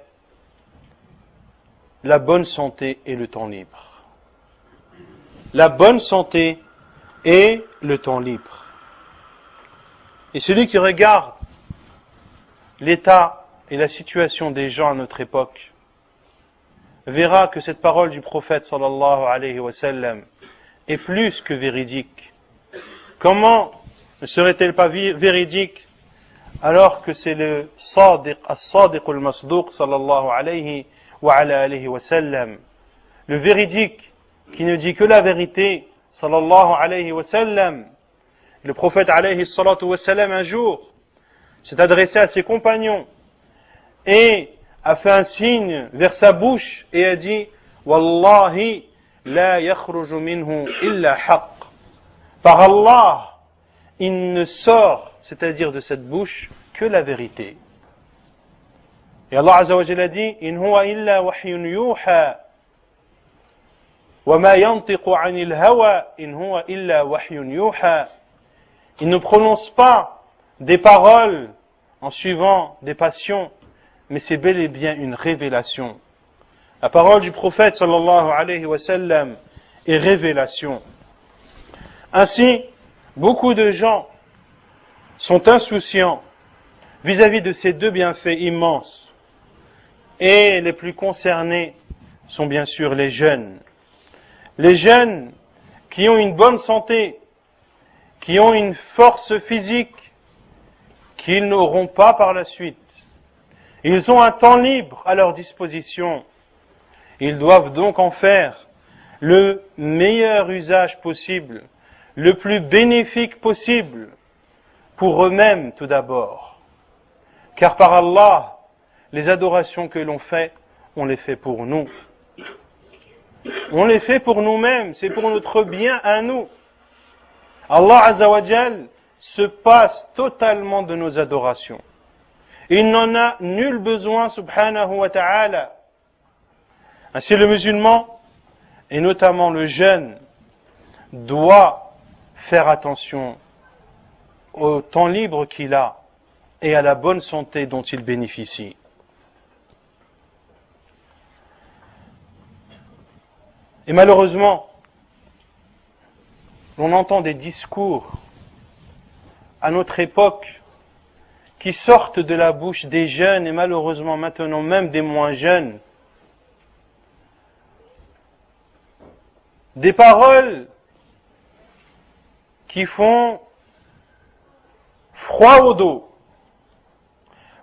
S1: La bonne santé et le temps libre. La bonne santé et le temps libre. Et celui qui regarde l'état et la situation des gens à notre époque verra que cette parole du prophète sallallahu alayhi wa sallam est plus que véridique. Comment ne serait-elle pas véridique alors que c'est le Sadiq al-Masduq sallallahu alayhi wa ala alayhi wa sallam, le véridique qui ne dit que la vérité sallallahu alayhi wa sallam. Le prophète alayhi salatu wa sallam un jour s'est adressé à ses compagnons et a fait un signe vers sa bouche et a dit Wallahi la yakhruju minhu illa haqq. Par Allah, il ne sort, c'est-à-dire de cette bouche, que la vérité. Et Allah Azza wa Jalla a dit In huwa illa wahyun yuha wa ma yantiqu anil hawa in huwa illa wahyun yuha. Il ne prononce pas des paroles en suivant des passions, mais c'est bel et bien une révélation. La parole du prophète sallallahu alayhi wa sallam est révélation. Ainsi, beaucoup de gens sont insouciants vis-à-vis de ces deux bienfaits immenses. Et les plus concernés sont bien sûr les jeunes. Les jeunes qui ont une bonne santé, qui ont une force physique qu'ils n'auront pas par la suite. Ils ont un temps libre à leur disposition. Ils doivent donc en faire le meilleur usage possible, le plus bénéfique possible, pour eux-mêmes tout d'abord. Car par Allah, les adorations que l'on fait, on les fait pour nous. On les fait pour nous-mêmes, c'est pour notre bien à nous. Allah Azza wa Jal se passe totalement de nos adorations. Il n'en a nul besoin, subhanahu wa ta'ala. Ainsi le musulman, et notamment le jeune, doit faire attention au temps libre qu'il a et à la bonne santé dont il bénéficie. Et malheureusement, on entend des discours à notre époque qui sortent de la bouche des jeunes et malheureusement maintenant même des moins jeunes. Des paroles qui font froid au dos.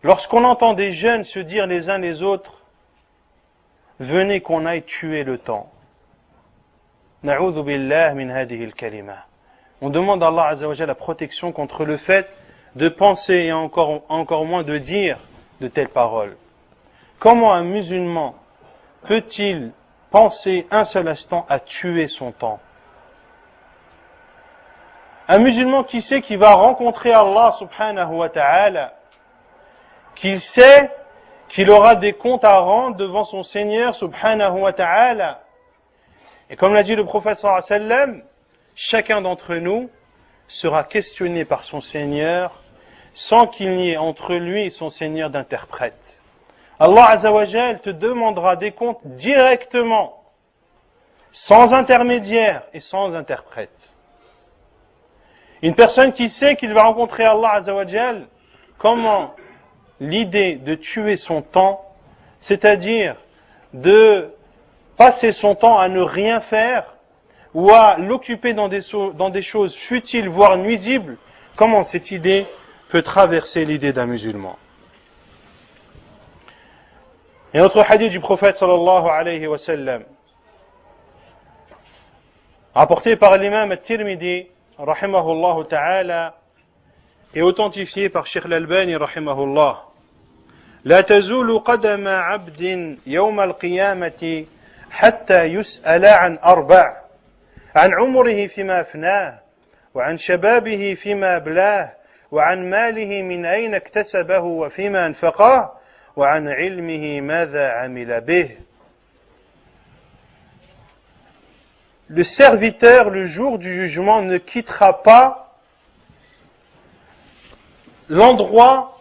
S1: Lorsqu'on entend des jeunes se dire les uns les autres, venez qu'on aille tuer le temps. Na'udhu billah min hadihi al-kalima. On demande à Allah Azza wa Jalla la protection contre le fait de penser et encore moins de dire de telles paroles. Comment un musulman peut-il penser un seul instant à tuer son temps? Un musulman qui sait qu'il va rencontrer Allah subhanahu wa ta'ala, qu'il sait qu'il aura des comptes à rendre devant son Seigneur subhanahu wa ta'ala. Et comme l'a dit le prophète sallallahu alayhi wa sallam, chacun d'entre nous sera questionné par son Seigneur sans qu'il n'y ait entre lui et son Seigneur d'interprète. Allah Azza wa Jal te demandera des comptes directement, sans intermédiaire et sans interprète. Une personne qui sait qu'il va rencontrer Allah Azza wa Jal, comment l'idée de tuer son temps, c'est-à-dire de passer son temps à ne rien faire ou à l'occuper dans des choses futiles, voire nuisibles, comment cette idée peut traverser l'idée d'un musulman? Et notre hadith du prophète sallallahu alayhi wa sallam, rapporté par l'imam al-Tirmidhi, rahimahullah ta'ala, et authentifié par Cheikh al-Albani, rahimahullah. لا تزول قدم عبد يوم القيامة حتى يسأل عن أربع عن عمره فيما أفناه وعن شبابه فيما أبلاه وعن ماله من أين اكتسبه وفيما أنفقه وعن علمه ماذا عمل به. Le serviteur, le jour du jugement, ne quittera pas l'endroit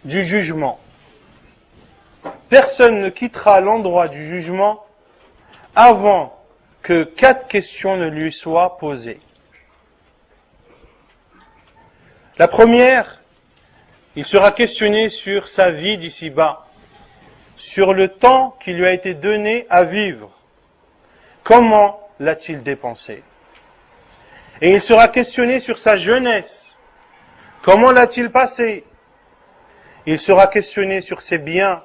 S1: du jugement. Personne ne quittera l'endroit du jugement avant que 4 questions ne lui soient posées. La première, il sera questionné sur sa vie d'ici-bas, sur le temps qui lui a été donné à vivre. Comment l'a-t-il dépensé? Et il sera questionné sur sa jeunesse. Comment l'a-t-il passé? Il sera questionné sur ses biens,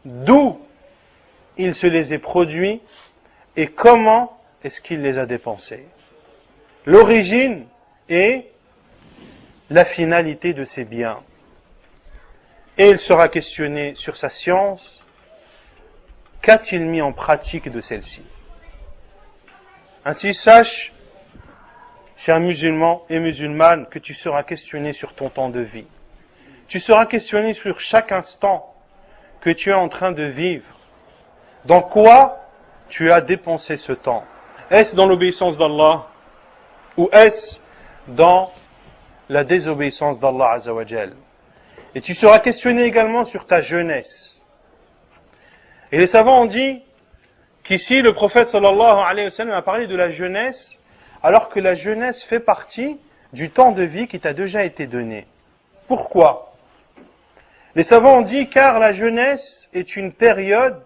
S1: d'où il se les est produits et comment est-ce qu'il les a dépensés. L'origine et la finalité de ses biens. Et il sera questionné sur sa science. Qu'a-t-il mis en pratique de celle-ci? Ainsi, sache, cher musulman et musulmane, que tu seras questionné sur ton temps de vie. Tu seras questionné sur chaque instant que tu es en train de vivre. Dans quoi tu as dépensé ce temps? Est-ce dans l'obéissance d'Allah ou est-ce dans la désobéissance d'Allah Azza wa Jal? Et tu seras questionné également sur ta jeunesse. Et les savants ont dit qu'ici le prophète sallallahu alayhi wa sallam a parlé de la jeunesse, alors que la jeunesse fait partie du temps de vie qui t'a déjà été donné. Pourquoi? Les savants ont dit car la jeunesse est une période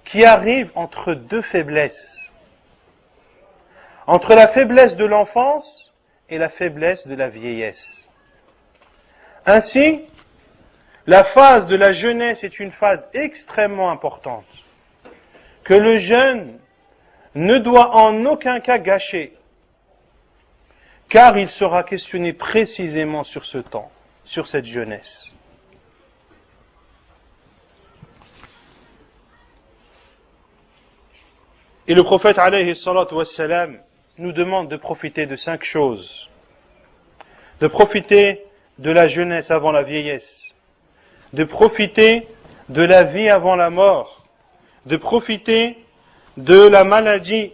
S1: qui arrive entre deux faiblesses. Entre la faiblesse de l'enfance et la faiblesse de la vieillesse. Ainsi, la phase de la jeunesse est une phase extrêmement importante que le jeune ne doit en aucun cas gâcher, car il sera questionné précisément sur ce temps, sur cette jeunesse. Et le prophète alayhi salatu wassalam nous demande de profiter de 5 choses. De profiter de la jeunesse avant la vieillesse, de profiter de la vie avant la mort, de profiter de la maladie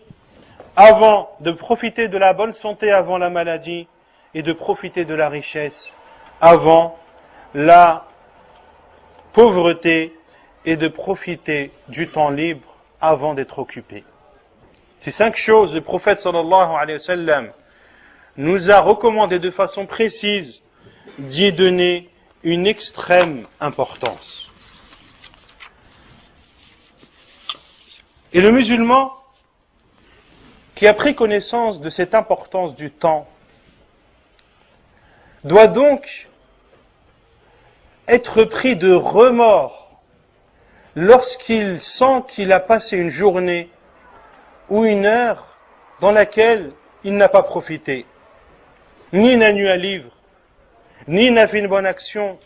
S1: de profiter de la bonne santé avant la maladie et de profiter de la richesse avant la pauvreté et de profiter du temps libre avant d'être occupé. Ces 5 choses, le prophète sallallahu alayhi wa sallam nous a recommandé de façon précise d'y donner une extrême importance. Et le musulman qui a pris connaissance de cette importance du temps doit donc être pris de remords lorsqu'il sent qu'il a passé une journée ou une heure dans laquelle il n'a pas profité, ni n'a lu un livre, ni n'a fait une bonne action,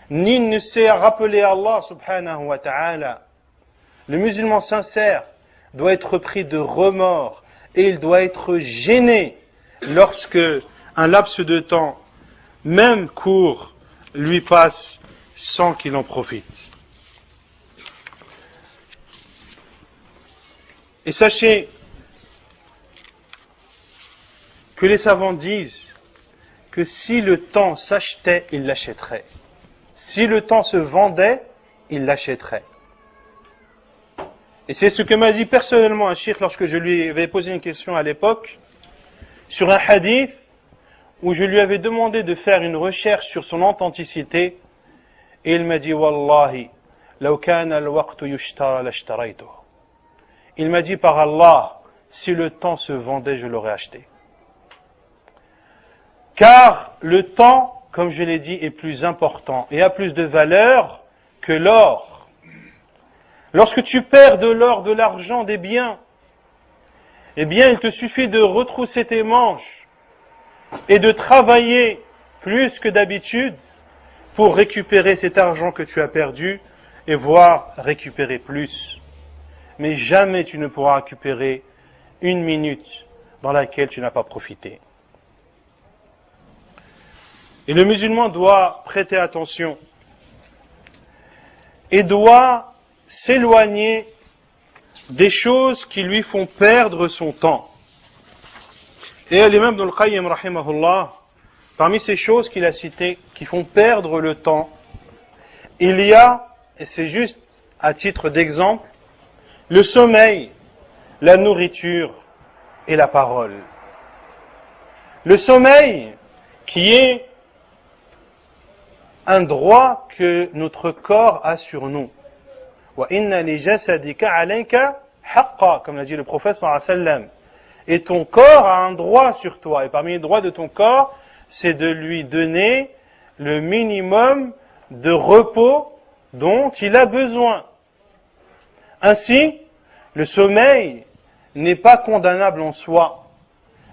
S1: ni ne s'est rappelé Allah subhanahu wa ta'ala. Le musulman sincère doit être pris de remords et il doit être gêné lorsque un laps de temps, même court, lui passe sans qu'il en profite. Et sachez que les savants disent que si le temps s'achetait, ils l'achèteraient. Si le temps se vendait, ils l'achèteraient. Et c'est ce que m'a dit personnellement un cheikh lorsque je lui avais posé une question à l'époque sur un hadith où je lui avais demandé de faire une recherche sur son authenticité et il m'a dit Wallahi, law kana al-waqtu yushtara lashtaraytuhu. Il m'a dit par Allah, si le temps se vendait, je l'aurais acheté. Car le temps, comme je l'ai dit, est plus important et a plus de valeur que l'or. Lorsque tu perds de l'or, de l'argent, des biens, eh bien, il te suffit de retrousser tes manches et de travailler plus que d'habitude pour récupérer cet argent que tu as perdu et voire récupérer plus. Mais jamais tu ne pourras récupérer une minute dans laquelle tu n'as pas profité. Et le musulman doit prêter attention et doit s'éloigner des choses qui lui font perdre son temps. Et l'imam Ibn al-Qayyim, rahimahullah, parmi ces choses qu'il a citées, qui font perdre le temps, il y a, et c'est juste à titre d'exemple, le sommeil, la nourriture et la parole. Le sommeil, qui est un droit que notre corps a sur nous. Wa inna li jasadika alayka haqqa, comme l'a dit le prophète sallallahu alayhi wa sallam. Et ton corps a un droit sur toi. Et parmi les droits de ton corps, c'est de lui donner le minimum de repos dont il a besoin. Ainsi, le sommeil n'est pas condamnable en soi,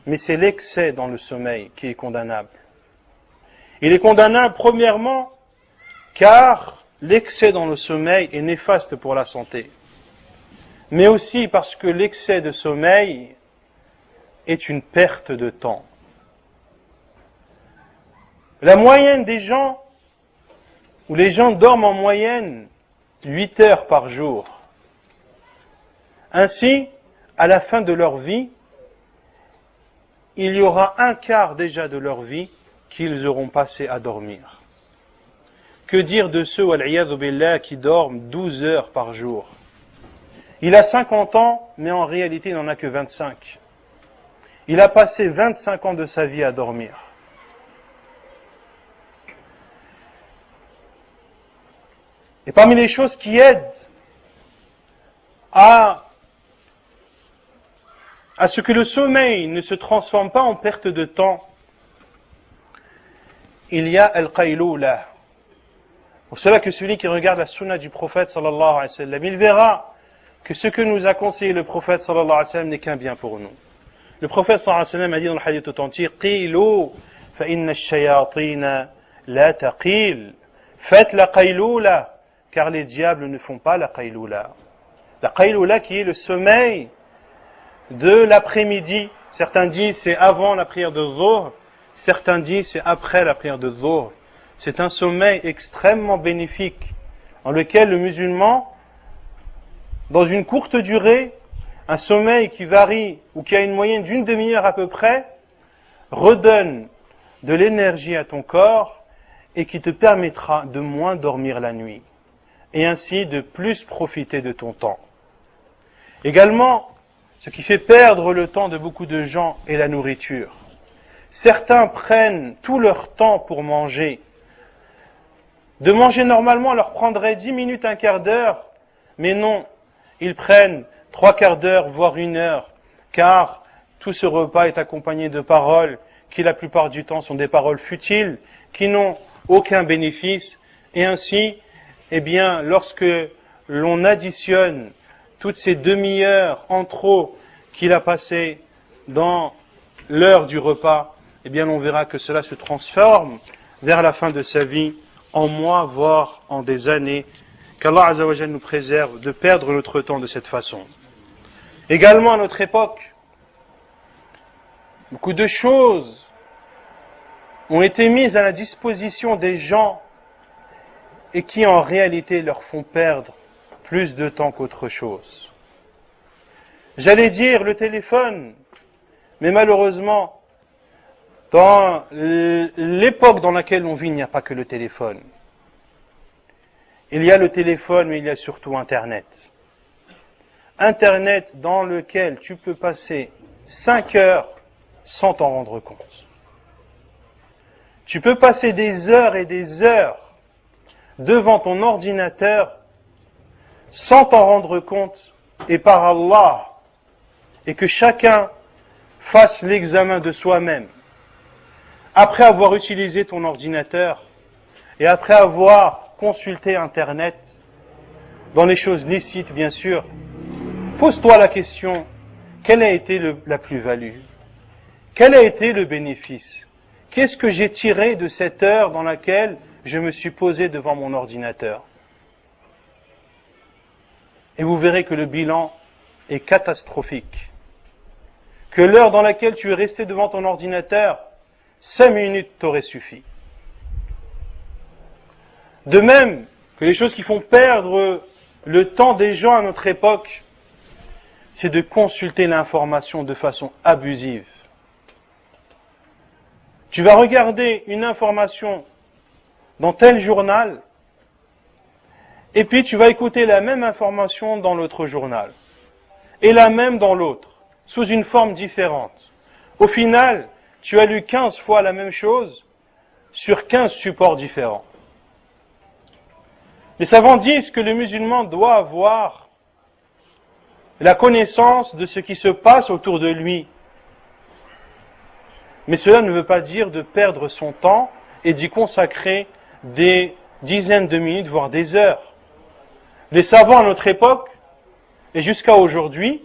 S1: mais c'est l'excès dans le sommeil qui est condamnable. Il est condamnable premièrement car l'excès dans le sommeil est néfaste pour la santé, mais aussi parce que l'excès de sommeil est une perte de temps. La moyenne des gens, où les gens dorment en moyenne 8 heures par jour. Ainsi, à la fin de leur vie, il y aura un quart déjà de leur vie qu'ils auront passé à dormir. Que dire de ceux, wal-iyadhu billah, qui dorment 12 heures par jour? Il a 50 ans, mais en réalité, il n'en a que 25. il a passé 25 ans de sa vie à dormir. Et parmi les choses qui aident à ce que le sommeil ne se transforme pas en perte de temps, il y a al-qayloula. Pour cela que celui qui regarde la sunna du prophète sallallahu alayhi wa sallam, il verra que ce que nous a conseillé le prophète sallallahu alayhi wa sallam n'est qu'un bien pour nous. Le prophète sallallahu alayhi wa sallam a dit dans le hadith authentique, qilou fa inna ash-shayatin la taqil. Faites la qayloula, car les diables ne font pas la qayloula. La qayloula qui est le sommeil de l'après-midi. Certains disent c'est avant la prière de Dhuhr, certains disent c'est après la prière de Dhuhr. C'est un sommeil extrêmement bénéfique, dans lequel le musulman, dans une courte durée, un sommeil qui varie ou qui a une moyenne d'une demi-heure à peu près, redonne de l'énergie à ton corps et qui te permettra de moins dormir la nuit et ainsi de plus profiter de ton temps. Également, ce qui fait perdre le temps de beaucoup de gens est la nourriture. Certains prennent tout leur temps pour manger. De manger normalement leur prendrait 10 minutes, un quart d'heure, mais non, ils prennent 3/4 d'heure, voire 1 heure, car tout ce repas est accompagné de paroles qui la plupart du temps sont des paroles futiles, qui n'ont aucun bénéfice, et ainsi, eh bien, lorsque l'on additionne toutes ces demi-heures en trop qu'il a passées dans l'heure du repas, eh bien, on verra que cela se transforme vers la fin de sa vie en mois, voire en des années, qu'Allah Azza wa Jalla nous préserve de perdre notre temps de cette façon. Également à notre époque, beaucoup de choses ont été mises à la disposition des gens et qui en réalité leur font perdre plus de temps qu'autre chose. J'allais dire le téléphone, mais malheureusement, dans l'époque dans laquelle on vit, il n'y a pas que le téléphone. Il y a le téléphone, mais il y a surtout Internet. Internet dans lequel tu peux passer 5 heures sans t'en rendre compte. Tu peux passer des heures et des heures devant ton ordinateur sans t'en rendre compte, et par Allah, et que chacun fasse l'examen de soi-même. Après avoir utilisé ton ordinateur et après avoir consulté Internet, dans les choses licites bien sûr, pose-toi la question, quelle a été la plus-value? Quel a été le bénéfice? Qu'est-ce que j'ai tiré de cette heure dans laquelle je me suis posé devant mon ordinateur? Et vous verrez que le bilan est catastrophique. Que l'heure dans laquelle tu es resté devant ton ordinateur, 5 minutes t'auraient suffi. De même que les choses qui font perdre le temps des gens à notre époque, c'est de consulter l'information de façon abusive. Tu vas regarder une information dans tel journal, et puis tu vas écouter la même information dans l'autre journal, et la même dans l'autre, sous une forme différente. Au final, tu as lu 15 fois la même chose sur 15 supports différents. Les savants disent que le musulman doit avoir la connaissance de ce qui se passe autour de lui. Mais cela ne veut pas dire de perdre son temps et d'y consacrer des dizaines de minutes, voire des heures. Les savants à notre époque, et jusqu'à aujourd'hui,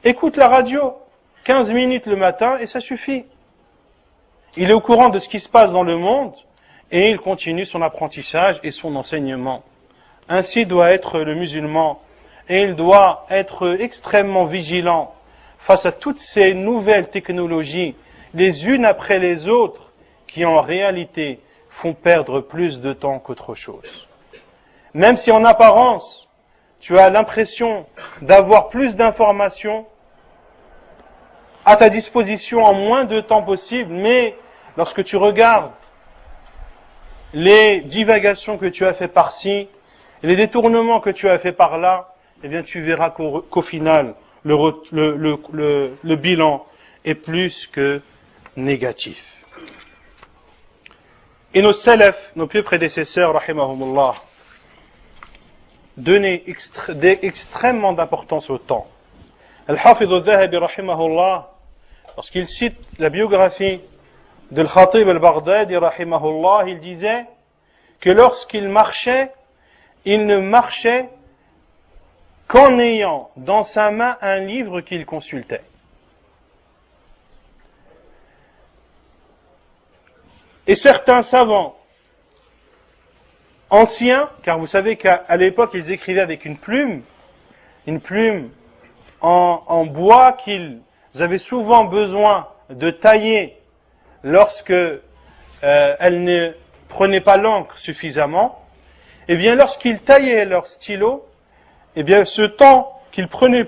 S1: écoutent la radio 15 minutes le matin et ça suffit. Il est au courant de ce qui se passe dans le monde et il continue son apprentissage et son enseignement. Ainsi doit être le musulman et il doit être extrêmement vigilant face à toutes ces nouvelles technologies, les unes après les autres, qui en réalité font perdre plus de temps qu'autre chose. Même si en apparence, tu as l'impression d'avoir plus d'informations à ta disposition en moins de temps possible, mais lorsque tu regardes les divagations que tu as fait par-ci, les détournements que tu as fait par-là, eh bien tu verras qu'au final, le bilan est plus que négatif. Et nos salaf, nos plus prédécesseurs, rahimahumullah, donnaient extrêmement d'importance au temps. Al-Hafidh al-Dhahabi, rahimahullah, lorsqu'il cite la biographie de Al-Khatib al-Baghdadi, rahimahullah, il disait que lorsqu'il marchait, il ne marchait qu'en ayant dans sa main un livre qu'il consultait. Et certains savants anciens, car vous savez qu'à l'époque ils écrivaient avec une plume en bois qu'ils avaient souvent besoin de tailler lorsque elle ne prenait pas l'encre suffisamment, et bien lorsqu'ils taillaient leur stylo, et bien ce temps qu'ils prenaient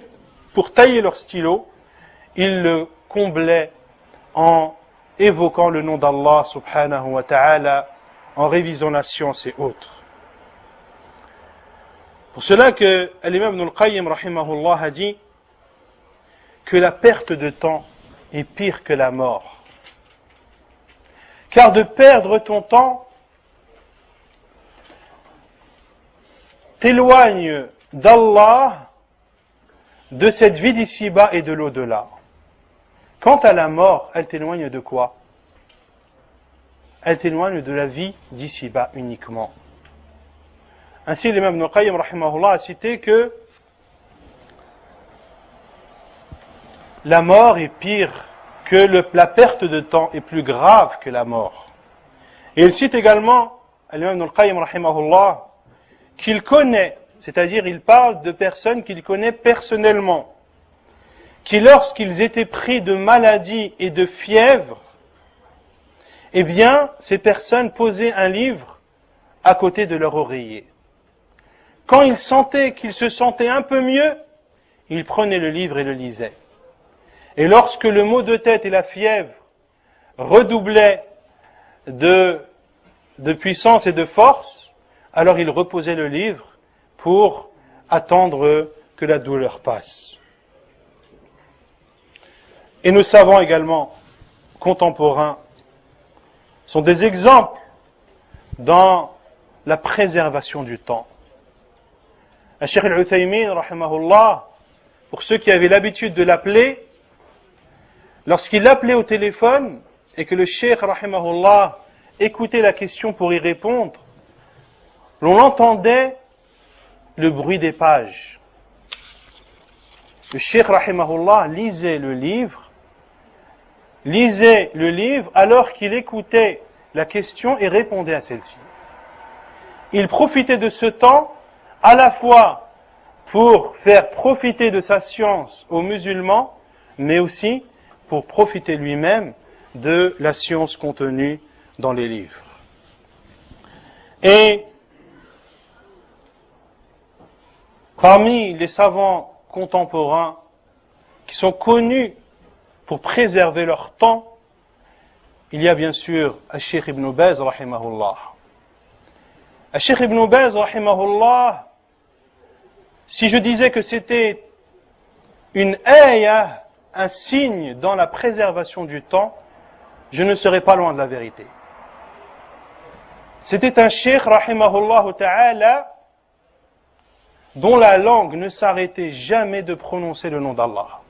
S1: pour tailler leur stylo, ils le comblaient en évoquant le nom d'Allah subhanahu wa ta'ala, en révisant la science et autres. Pour cela que l'imam Ibn al-Qayyim rahimahullah a dit que la perte de temps est pire que la mort. Car de perdre ton temps t'éloigne d'Allah, de cette vie d'ici-bas et de l'au-delà. Quant à la mort, elle t'éloigne de quoi? Elle t'éloigne de la vie d'ici-bas uniquement. Ainsi, l'imam Ibn Qayyim rahimahullah a cité que la mort est pire que la perte de temps est plus grave que la mort. Et il cite également l'imam Ibn Qayyim rahimahullah qu'il connaît, c'est-à-dire il parle de personnes qu'il connaît personnellement, qui lorsqu'ils étaient pris de maladies et de fièvre, eh bien, ces personnes posaient un livre à côté de leur oreiller. Quand ils sentaient qu'ils se sentaient un peu mieux, ils prenaient le livre et le lisaient. Et lorsque le maux de tête et la fièvre redoublaient de puissance et de force, alors ils reposaient le livre pour attendre que la douleur passe. Et nos savants également, contemporains, sont des exemples dans la préservation du temps. Cheikh Al-Uthaymin, rahimahullah, pour ceux qui avaient l'habitude de l'appeler, lorsqu'il l'appelait au téléphone et que le Cheikh, rahimahullah, écoutait la question pour y répondre, l'on entendait le bruit des pages. Le Cheikh, rahimahullah, lisait le livre alors qu'il écoutait la question et répondait à celle-ci. Il profitait de ce temps à la fois pour faire profiter de sa science aux musulmans, mais aussi pour profiter lui-même de la science contenue dans les livres. Et parmi les savants contemporains qui sont connus pour préserver leur temps, il y a bien sûr Cheikh Ibn Baz rahimahullah. Cheikh Ibn Baz rahimahullah, si je disais que c'était une ayah, un signe dans la préservation du temps, je ne serais pas loin de la vérité. C'était un cheikh rahimahullah ta'ala dont la langue ne s'arrêtait jamais de prononcer le nom d'Allah.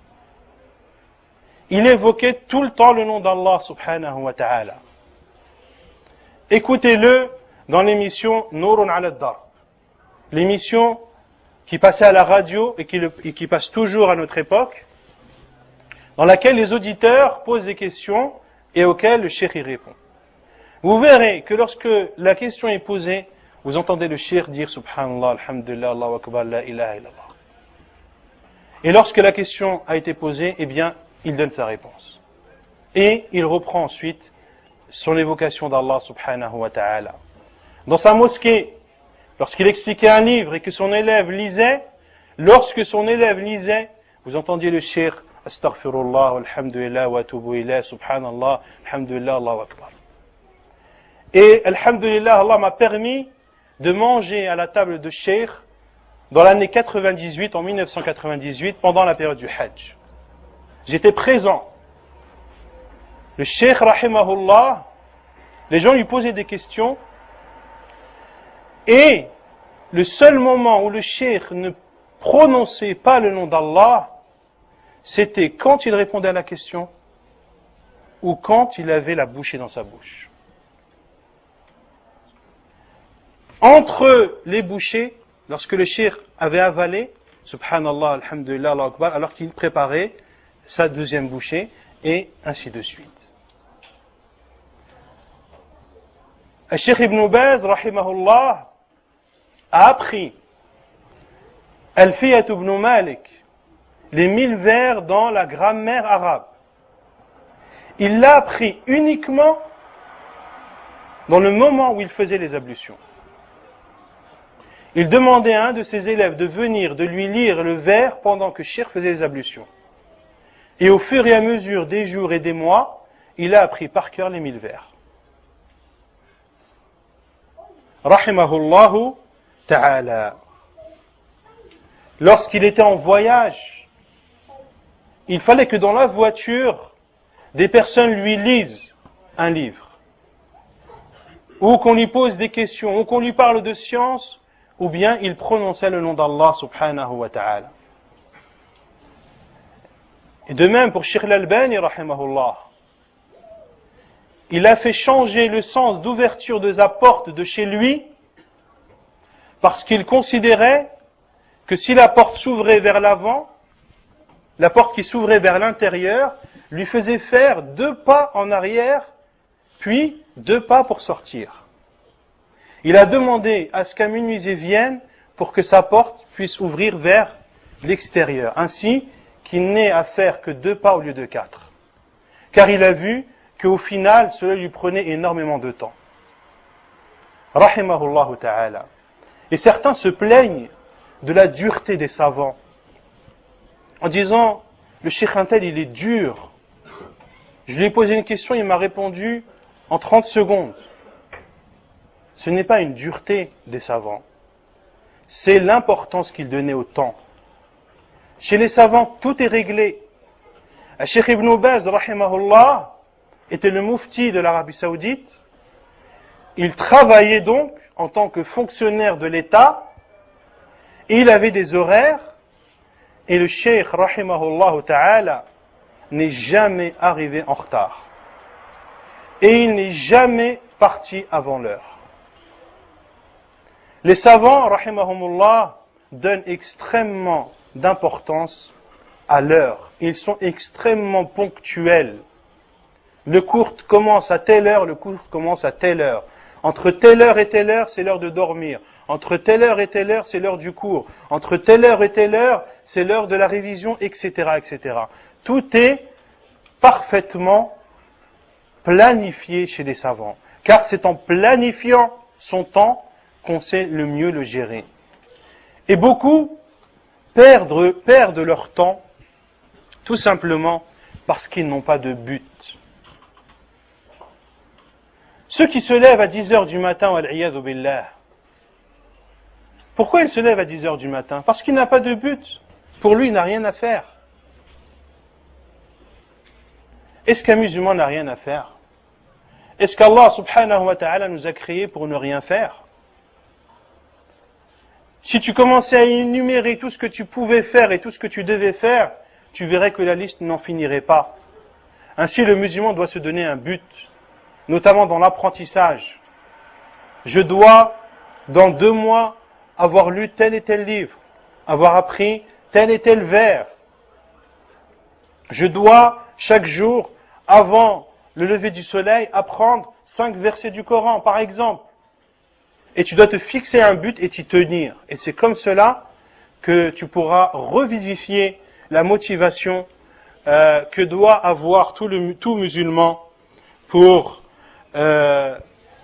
S1: Il évoquait tout le temps le nom d'Allah subhanahu wa ta'ala. Écoutez-le dans l'émission Nourun ala ad-Darb, l'émission qui passait à la radio et qui passe toujours à notre époque, dans laquelle les auditeurs posent des questions et auxquelles le cheikh y répond. Vous verrez que lorsque la question est posée, vous entendez le cheikh dire Subhanallah, Alhamdulillah, Allahu Akbar, La ilaha illallah. Et lorsque la question a été posée, eh bien, il donne sa réponse. Et il reprend ensuite son évocation d'Allah subhanahu wa ta'ala. Dans sa mosquée, lorsqu'il expliquait un livre et que son élève lisait, lorsque son élève lisait, vous entendiez le cheikh Astaghfirullah, Alhamdulillah, wa atubu ilayh, Subhanallah, Alhamdulillah, Allahu Akbar. Et Alhamdulillah, Allah m'a permis de manger à la table de cheikh dans l'année 98, en 1998, pendant la période du Hajj. J'étais présent Le cheikh, rahimahullah, les gens lui posaient des questions, et le seul moment où le cheikh ne prononçait pas le nom d'Allah, c'était quand il répondait à la question, ou quand il avait la bouchée dans sa bouche. Entre les bouchées, lorsque le cheikh avait avalé, subhanallah, alhamdulillah, Allahu Akbar, alors qu'il préparait sa deuxième bouchée, et ainsi de suite. Le cheikh Ibn Baz, rahimahullah, a appris Alfiyat ibn Malik, les 1000 vers dans la grammaire arabe. Il l'a appris uniquement dans le moment où il faisait les ablutions. Il demandait à un de ses élèves de venir, de lui lire le vers pendant que Cheikh faisait les ablutions. Et au fur et à mesure des jours et des mois, il a appris par cœur les 1000 vers. Rahimahullahu ta'ala. Lorsqu'il était en voyage, il fallait que dans la voiture, des personnes lui lisent un livre, ou qu'on lui pose des questions, ou qu'on lui parle de science, ou bien il prononçait le nom d'Allah subhanahu wa ta'ala. Et de même pour Cheikh Al-Albani, rahimahullah, il a fait changer le sens d'ouverture de sa porte de chez lui, parce qu'il considérait que si la porte s'ouvrait vers l'avant, la porte qui s'ouvrait vers l'intérieur, lui faisait faire 2 pas en arrière, puis 2 pas pour sortir. Il a demandé à ce qu'un menuisier vienne pour que sa porte puisse ouvrir vers l'extérieur, ainsi qu'il n'ait à faire que 2 pas au lieu de 4. Car il a vu qu'au final, cela lui prenait énormément de temps. Rahimahullahu ta'ala. Et certains se plaignent de la dureté des savants, en disant, le Cheikh Intel, il est dur. Je lui ai posé une question, il m'a répondu en 30 secondes. Ce n'est pas une dureté des savants, c'est l'importance qu'ils donnaient au temps. Chez les savants, tout est réglé. Cheikh Ibn Baz, rahimahullah, était le mufti de l'Arabie Saoudite. Il travaillait donc en tant que fonctionnaire de l'État, et il avait des horaires, et le Cheikh, rahimahullah ta'ala, n'est jamais arrivé en retard. Et il n'est jamais parti avant l'heure. Les savants, rahimahumullah, donnent extrêmement d'importance à l'heure. Ils sont extrêmement ponctuels. Le cours commence à telle heure, le cours commence à telle heure. Entre telle heure et telle heure, c'est l'heure de dormir. Entre telle heure et telle heure, c'est l'heure du cours. Entre telle heure et telle heure, c'est l'heure de la révision, etc., etc. Tout est parfaitement planifié chez les savants. Car c'est en planifiant son temps qu'on sait le mieux le gérer. Et beaucoup perdent leur temps tout simplement parce qu'ils n'ont pas de but. Ceux qui se lèvent à 10 heures du matin, wal-iyadhu billah, pourquoi il se lève à 10 heures du matin? Parce qu'il n'a pas de but. Pour lui, il n'a rien à faire. Est-ce qu'un musulman n'a rien à faire? Est-ce qu'Allah subhanahu wa ta'ala nous a créés pour ne rien faire? Si tu commençais à énumérer tout ce que tu pouvais faire et tout ce que tu devais faire, tu verrais que la liste n'en finirait pas. Ainsi, le musulman doit se donner un but, notamment dans l'apprentissage. Je dois, dans 2 mois, avoir lu tel et tel livre, avoir appris tel et tel vers. Je dois, chaque jour, avant le lever du soleil, apprendre 5 versets du Coran, par exemple. Et tu dois te fixer un but et t'y tenir. Et c'est comme cela que tu pourras revivifier la motivation que doit avoir tout musulman pour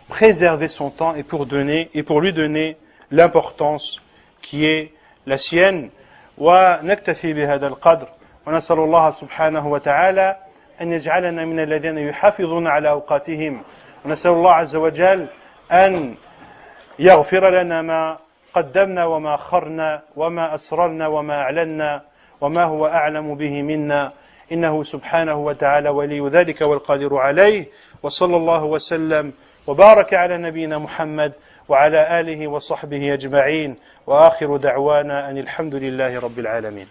S1: préserver son temps et pour lui donner l'importance qui est la sienne. ونكتفي بهذا القدر ونسأل الله سبحانه وتعالى أن يجعلنا من الذين يحافظون على أوقاتهم ونسأل الله عز وجل أن يغفر لنا ما قدمنا وما أخرنا وما أسررنا وما أعلنا وما هو أعلم به منا إنه سبحانه وتعالى ولي ذلك والقادر عليه. وصلى الله وسلم وبارك على نبينا محمد وعلى آله وصحبه أجمعين، وآخر دعوانا أن الحمد لله رب العالمين.